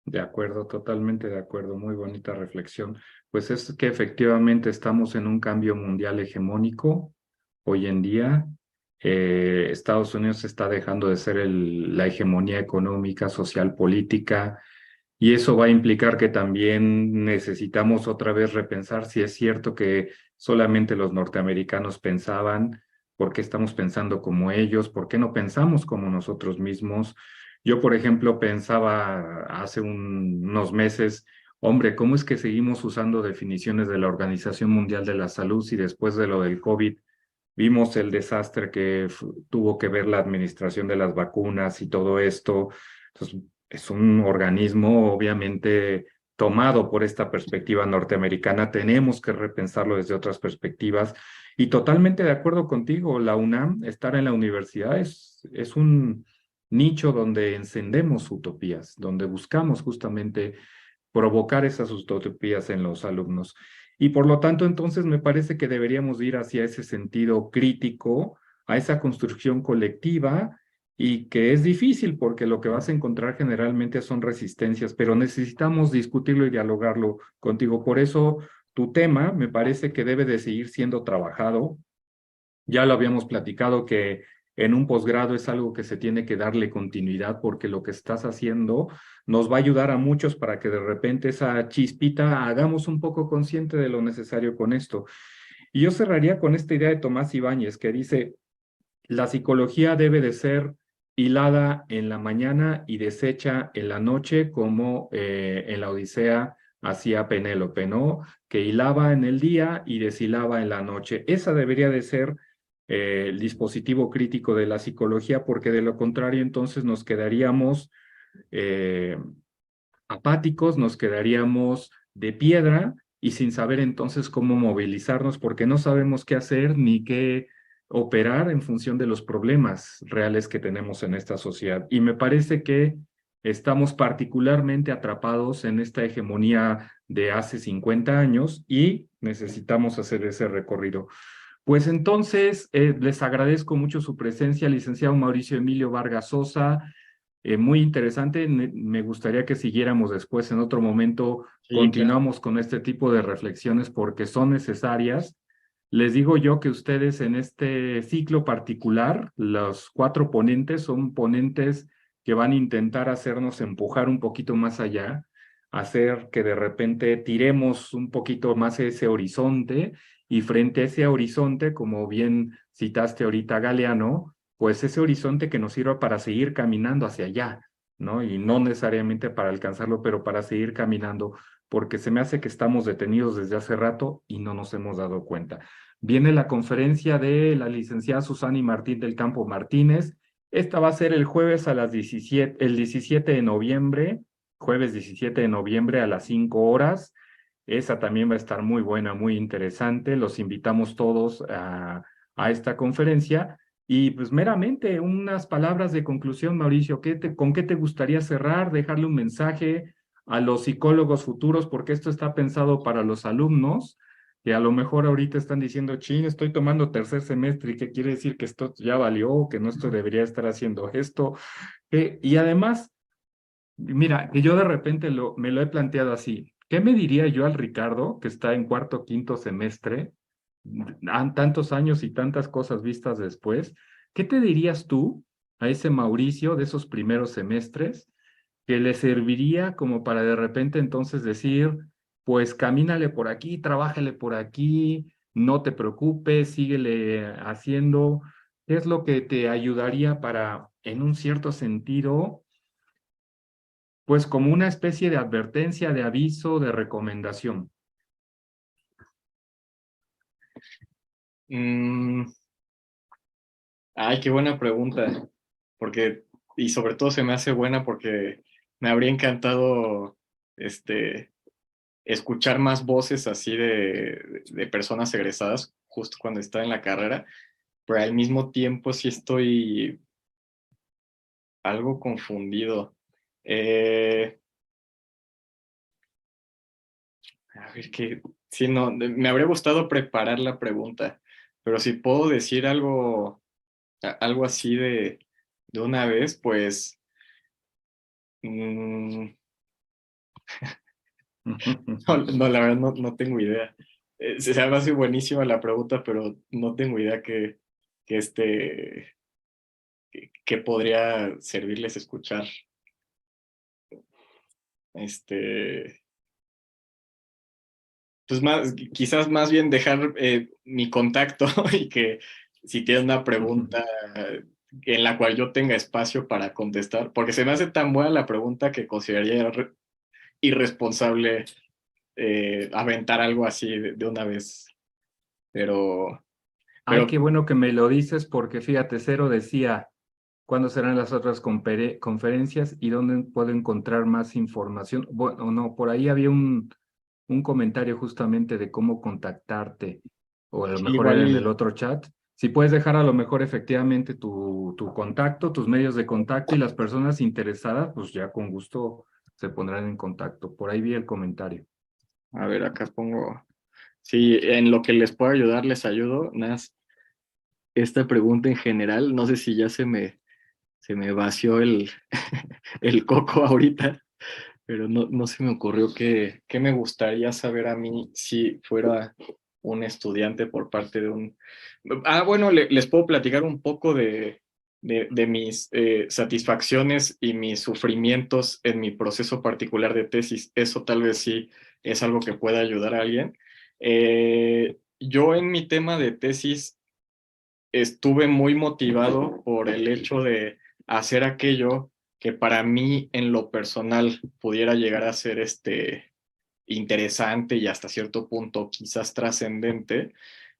De acuerdo, totalmente de acuerdo. Muy bonita reflexión. Pues es que efectivamente estamos en un cambio mundial hegemónico hoy en día. Estados Unidos está dejando de ser la hegemonía económica, social, política, y eso va a implicar que también necesitamos otra vez repensar si es cierto que solamente los norteamericanos pensaban, por qué estamos pensando como ellos, por qué no pensamos como nosotros mismos. Yo, por ejemplo, pensaba hace unos meses, hombre, ¿cómo es que seguimos usando definiciones de la Organización Mundial de la Salud si después de lo del COVID vimos el desastre que tuvo que ver la administración de las vacunas y todo esto? Entonces, es un organismo obviamente tomado por esta perspectiva norteamericana. Tenemos que repensarlo desde otras perspectivas. Y totalmente de acuerdo contigo, la UNAM, estar en la universidad es un nicho donde encendemos utopías, donde buscamos justamente provocar esas utopías en los alumnos. Y por lo tanto, entonces me parece que deberíamos ir hacia ese sentido crítico, a esa construcción colectiva, y que es difícil porque lo que vas a encontrar generalmente son resistencias, pero necesitamos discutirlo y dialogarlo contigo. Por eso tu tema me parece que debe de seguir siendo trabajado. Ya lo habíamos platicado que en un posgrado es algo que se tiene que darle continuidad porque lo que estás haciendo nos va a ayudar a muchos para que de repente esa chispita hagamos un poco consciente de lo necesario con esto. Y yo cerraría con esta idea de Tomás Ibáñez que dice, la psicología debe de ser hilada en la mañana y deshecha en la noche, como en la Odisea hacía Penélope, ¿no? Que hilaba en el día y deshilaba en la noche. Esa debería de ser el dispositivo crítico de la psicología, porque de lo contrario entonces nos quedaríamos eh, apáticos, nos quedaríamos de piedra y sin saber entonces cómo movilizarnos porque no sabemos qué hacer ni qué operar en función de los problemas reales que tenemos en esta sociedad. Y me parece que estamos particularmente atrapados en esta hegemonía de hace 50 años y necesitamos hacer ese recorrido. Pues entonces, les agradezco mucho su presencia, licenciado Mauricio Emilio Vargas Sosa. Muy interesante. Me gustaría que siguiéramos después en otro momento. Sí, claro. Continuamos con este tipo de reflexiones porque son necesarias. Les digo yo que ustedes en este ciclo particular, los 4 ponentes son ponentes que van a intentar hacernos empujar un poquito más allá, hacer que de repente tiremos un poquito más ese horizonte y frente a ese horizonte, como bien citaste ahorita Galeano, pues ese horizonte que nos sirva para seguir caminando hacia allá, ¿no? Y no necesariamente para alcanzarlo, pero para seguir caminando, porque se me hace que estamos detenidos desde hace rato y no nos hemos dado cuenta. Viene la conferencia de la licenciada Susana y Martín del Campo Martínez. Esta va a ser el jueves a las 17, el 17 de noviembre, jueves 17 de noviembre a las 5 horas. Esa también va a estar muy buena, muy interesante. Los invitamos todos a esta conferencia. Y pues meramente unas palabras de conclusión, Mauricio, ¿con qué te gustaría cerrar? Dejarle un mensaje a los psicólogos futuros, porque esto está pensado para los alumnos, que a lo mejor ahorita están diciendo, chin, estoy tomando tercer semestre, ¿y qué quiere decir que esto ya valió, que no esto debería estar haciendo esto? Y además, mira, que yo de repente me lo he planteado así. ¿Qué me diría yo al Ricardo, que está en cuarto, quinto semestre, tantos años y tantas cosas vistas después, ¿qué te dirías tú a ese Mauricio de esos primeros semestres que le serviría como para de repente entonces decir, pues camínale por aquí, trabájale por aquí, no te preocupes, síguele haciendo? ¿Qué es lo que te ayudaría para, en un cierto sentido, pues como una especie de advertencia, de aviso, de recomendación? Mm, ay, qué buena pregunta, porque, y sobre todo se me hace buena porque me habría encantado, este, escuchar más voces así de personas egresadas justo cuando estaba en la carrera, pero al mismo tiempo sí estoy algo confundido. Eh, a ver qué, sí, no, me habría gustado preparar la pregunta, pero si puedo decir algo, algo así de una vez, pues, mm, no, no, la verdad no tengo idea. Se me hace buenísima la pregunta, pero no tengo idea que que podría servirles escuchar. Este, pues más, quizás más bien dejar mi contacto y que si tienes una pregunta en la cual yo tenga espacio para contestar, porque se me hace tan buena la pregunta que consideraría irresponsable aventar algo así de una vez. Pero, Ay, pero qué bueno que me lo dices porque fíjate, Cero decía, ¿cuándo serán las otras conferencias y dónde puedo encontrar más información? Bueno, no, por ahí había un comentario justamente de cómo contactarte, o a lo sí, mejor igual era en el y otro chat. Si puedes dejar a lo mejor efectivamente tu contacto, tus medios de contacto y las personas interesadas, pues ya con gusto se pondrán en contacto. Por ahí vi el comentario. a ver, acá pongo. Sí, en lo que les puedo ayudar, les ayudo. Nada más, esta pregunta en general, no sé si ya se me vació el coco ahorita, pero no se me ocurrió que me gustaría saber a mí si fuera un estudiante por parte de un... Ah, bueno, les puedo platicar un poco de mis satisfacciones y mis sufrimientos en mi proceso particular de tesis. Eso tal vez sí es algo que pueda ayudar a alguien. Yo en mi tema de tesis estuve muy motivado por el hecho de hacer aquello que para mí en lo personal pudiera llegar a ser interesante y hasta cierto punto quizás trascendente.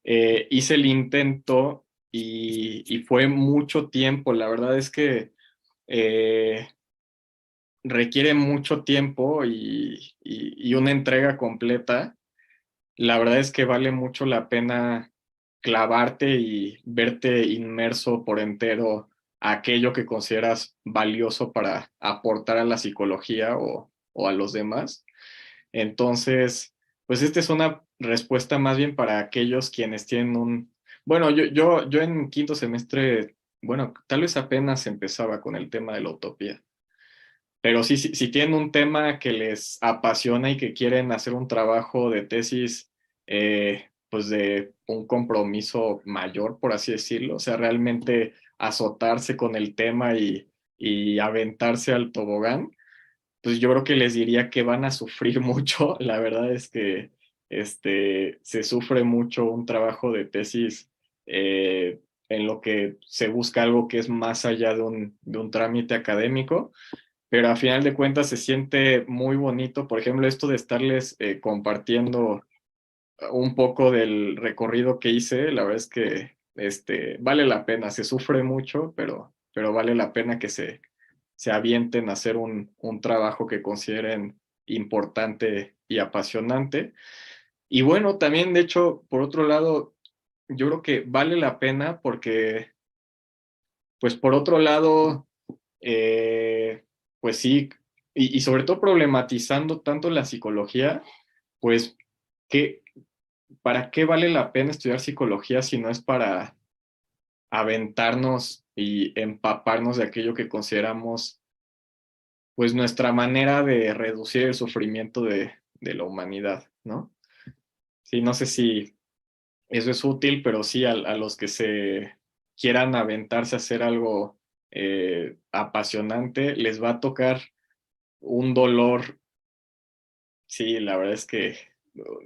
Hice el intento y fue mucho tiempo. La verdad es que eh, requiere mucho tiempo y una entrega completa. La verdad es que vale mucho la pena clavarte y verte inmerso por entero a aquello que consideras valioso para aportar a la psicología o a los demás. Entonces, pues esta es una respuesta más bien para aquellos quienes tienen un... Bueno, yo en quinto semestre, bueno, tal vez apenas empezaba con el tema de la utopía, pero sí, si tienen un tema que les apasiona y que quieren hacer un trabajo de tesis, pues de un compromiso mayor, por así decirlo, o sea, realmente azotarse con el tema y aventarse al tobogán, pues yo creo que les diría que van a sufrir mucho. La verdad es que se sufre mucho un trabajo de tesis en lo que se busca algo que es más allá de un trámite académico, pero a final de cuentas se siente muy bonito. Por ejemplo, esto de estarles compartiendo un poco del recorrido que hice, la verdad es que vale la pena, se sufre mucho, pero vale la pena que se avienten a hacer un trabajo que consideren importante y apasionante. Y bueno, también de hecho, por otro lado, yo creo que vale la pena porque, pues por otro lado, eh, pues sí, y sobre todo problematizando tanto la psicología, pues, ¿qué, ¿para qué vale la pena estudiar psicología si no es para aventarnos y empaparnos de aquello que consideramos, pues, nuestra manera de reducir el sufrimiento de la humanidad, ¿no? Sí, no sé si eso es útil, pero sí a los que se quieran aventarse a hacer algo apasionante, les va a tocar un dolor, sí, la verdad es que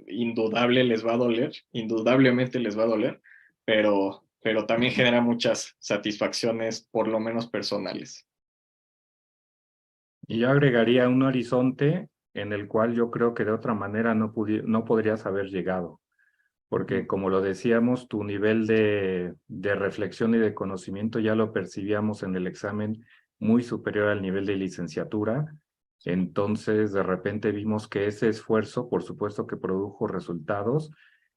indudable les va a doler, indudablemente les va a doler, pero también genera muchas satisfacciones, por lo menos personales. Y yo agregaría un horizonte en el cual yo creo que de otra manera no podrías haber llegado, porque como lo decíamos, tu nivel de reflexión y de conocimiento ya lo percibíamos en el examen muy superior al nivel de licenciatura. Entonces, de repente vimos que ese esfuerzo, por supuesto que produjo resultados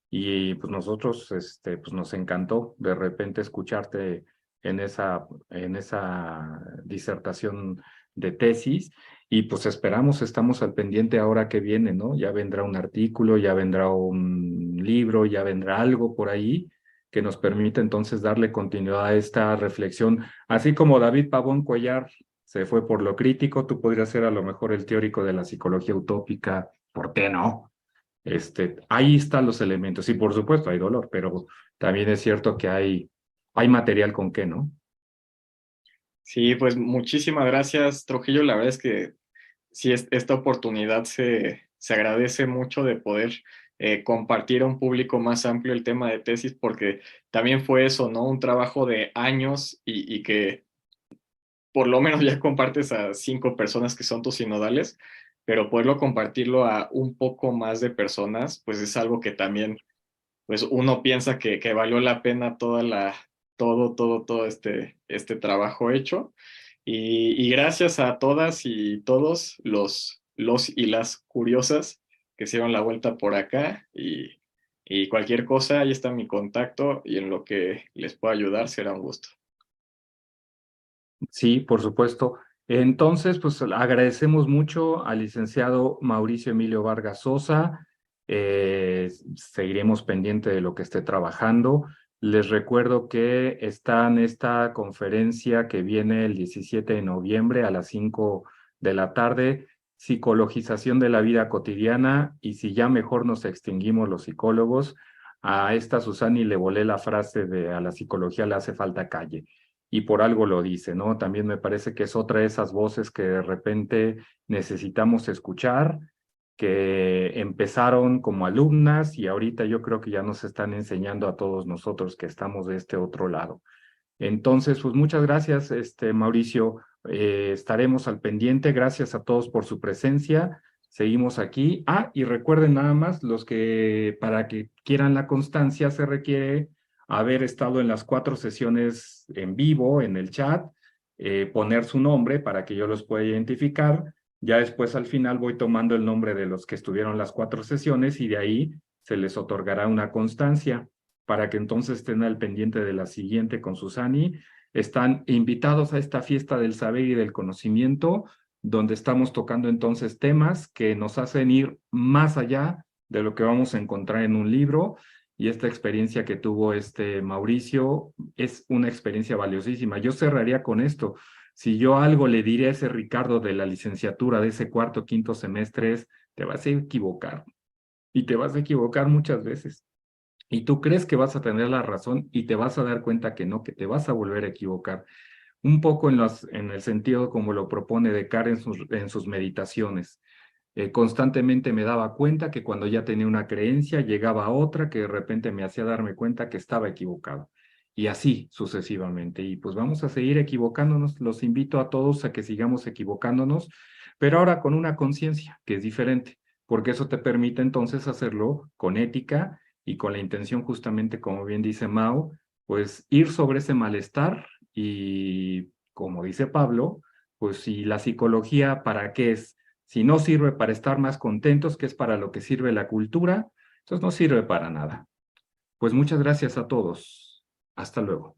y pues nosotros, pues nos encantó de repente escucharte en esa disertación de tesis y pues esperamos, estamos al pendiente ahora que viene, ¿no? Ya vendrá un artículo, ya vendrá un libro, ya vendrá algo por ahí que nos permite entonces darle continuidad a esta reflexión. Así como David Pavón Cuellar se fue por lo crítico, tú podrías ser a lo mejor el teórico de la psicología utópica, ¿por qué no? Ahí están los elementos. Y por supuesto hay dolor, pero también es cierto que hay material con qué, ¿no? Sí, pues muchísimas gracias, Trujillo. La verdad es que sí, esta oportunidad se agradece mucho de poder compartir a un público más amplio el tema de tesis, porque también fue eso, ¿no? Un trabajo de años y que por lo menos ya compartes a 5 personas que son tus sinodales, pero poderlo compartirlo a un poco más de personas, pues es algo que también, pues uno piensa que valió la pena todo este trabajo hecho. Y gracias a todas y todos los y las curiosas que hicieron la vuelta por acá y cualquier cosa, ahí está mi contacto y en lo que les pueda ayudar será un gusto. Sí, por supuesto. Entonces, pues agradecemos mucho al licenciado Mauricio Emilio Vargas Sosa. Seguiremos pendiente de lo que esté trabajando. Les recuerdo que está en esta conferencia que viene el 17 de noviembre a las 5 de la tarde, Psicologización de la vida cotidiana, y si ya mejor nos extinguimos los psicólogos, a esta Susani le volé la frase de a la psicología le hace falta calle y por algo lo dice, ¿no? También me parece que es otra de esas voces que de repente necesitamos escuchar, que empezaron como alumnas y ahorita yo creo que ya nos están enseñando a todos nosotros que estamos de este otro lado. Entonces, pues muchas gracias, Mauricio. Estaremos al pendiente. Gracias a todos por su presencia. Seguimos aquí. Ah, y recuerden nada más, los que para que quieran la constancia se requiere haber estado en las 4 sesiones en vivo, en el chat, poner su nombre para que yo los pueda identificar. Ya después al final voy tomando el nombre de los que estuvieron las 4 sesiones y de ahí se les otorgará una constancia para que entonces estén al pendiente de la siguiente con Susani. Están invitados a esta fiesta del saber y del conocimiento, donde estamos tocando entonces temas que nos hacen ir más allá de lo que vamos a encontrar en un libro. Y esta experiencia que tuvo Mauricio es una experiencia valiosísima. Yo cerraría con esto. Si yo algo le diría a ese Ricardo de la licenciatura de ese cuarto, quinto semestre es, te vas a equivocar y te vas a equivocar muchas veces. Y tú crees que vas a tener la razón y te vas a dar cuenta que no, que te vas a volver a equivocar. Un poco en el sentido como lo propone Descartes en sus meditaciones. Constantemente me daba cuenta que cuando ya tenía una creencia, llegaba a otra que de repente me hacía darme cuenta que estaba equivocado. Y así sucesivamente. Y pues vamos a seguir equivocándonos. Los invito a todos a que sigamos equivocándonos, pero ahora con una conciencia que es diferente, porque eso te permite entonces hacerlo con ética y con la intención justamente, como bien dice Mao, pues ir sobre ese malestar y, como dice Pablo, pues si la psicología, ¿para qué es? Si no sirve para estar más contentos, que es para lo que sirve la cultura, entonces no sirve para nada. Pues muchas gracias a todos. Hasta luego.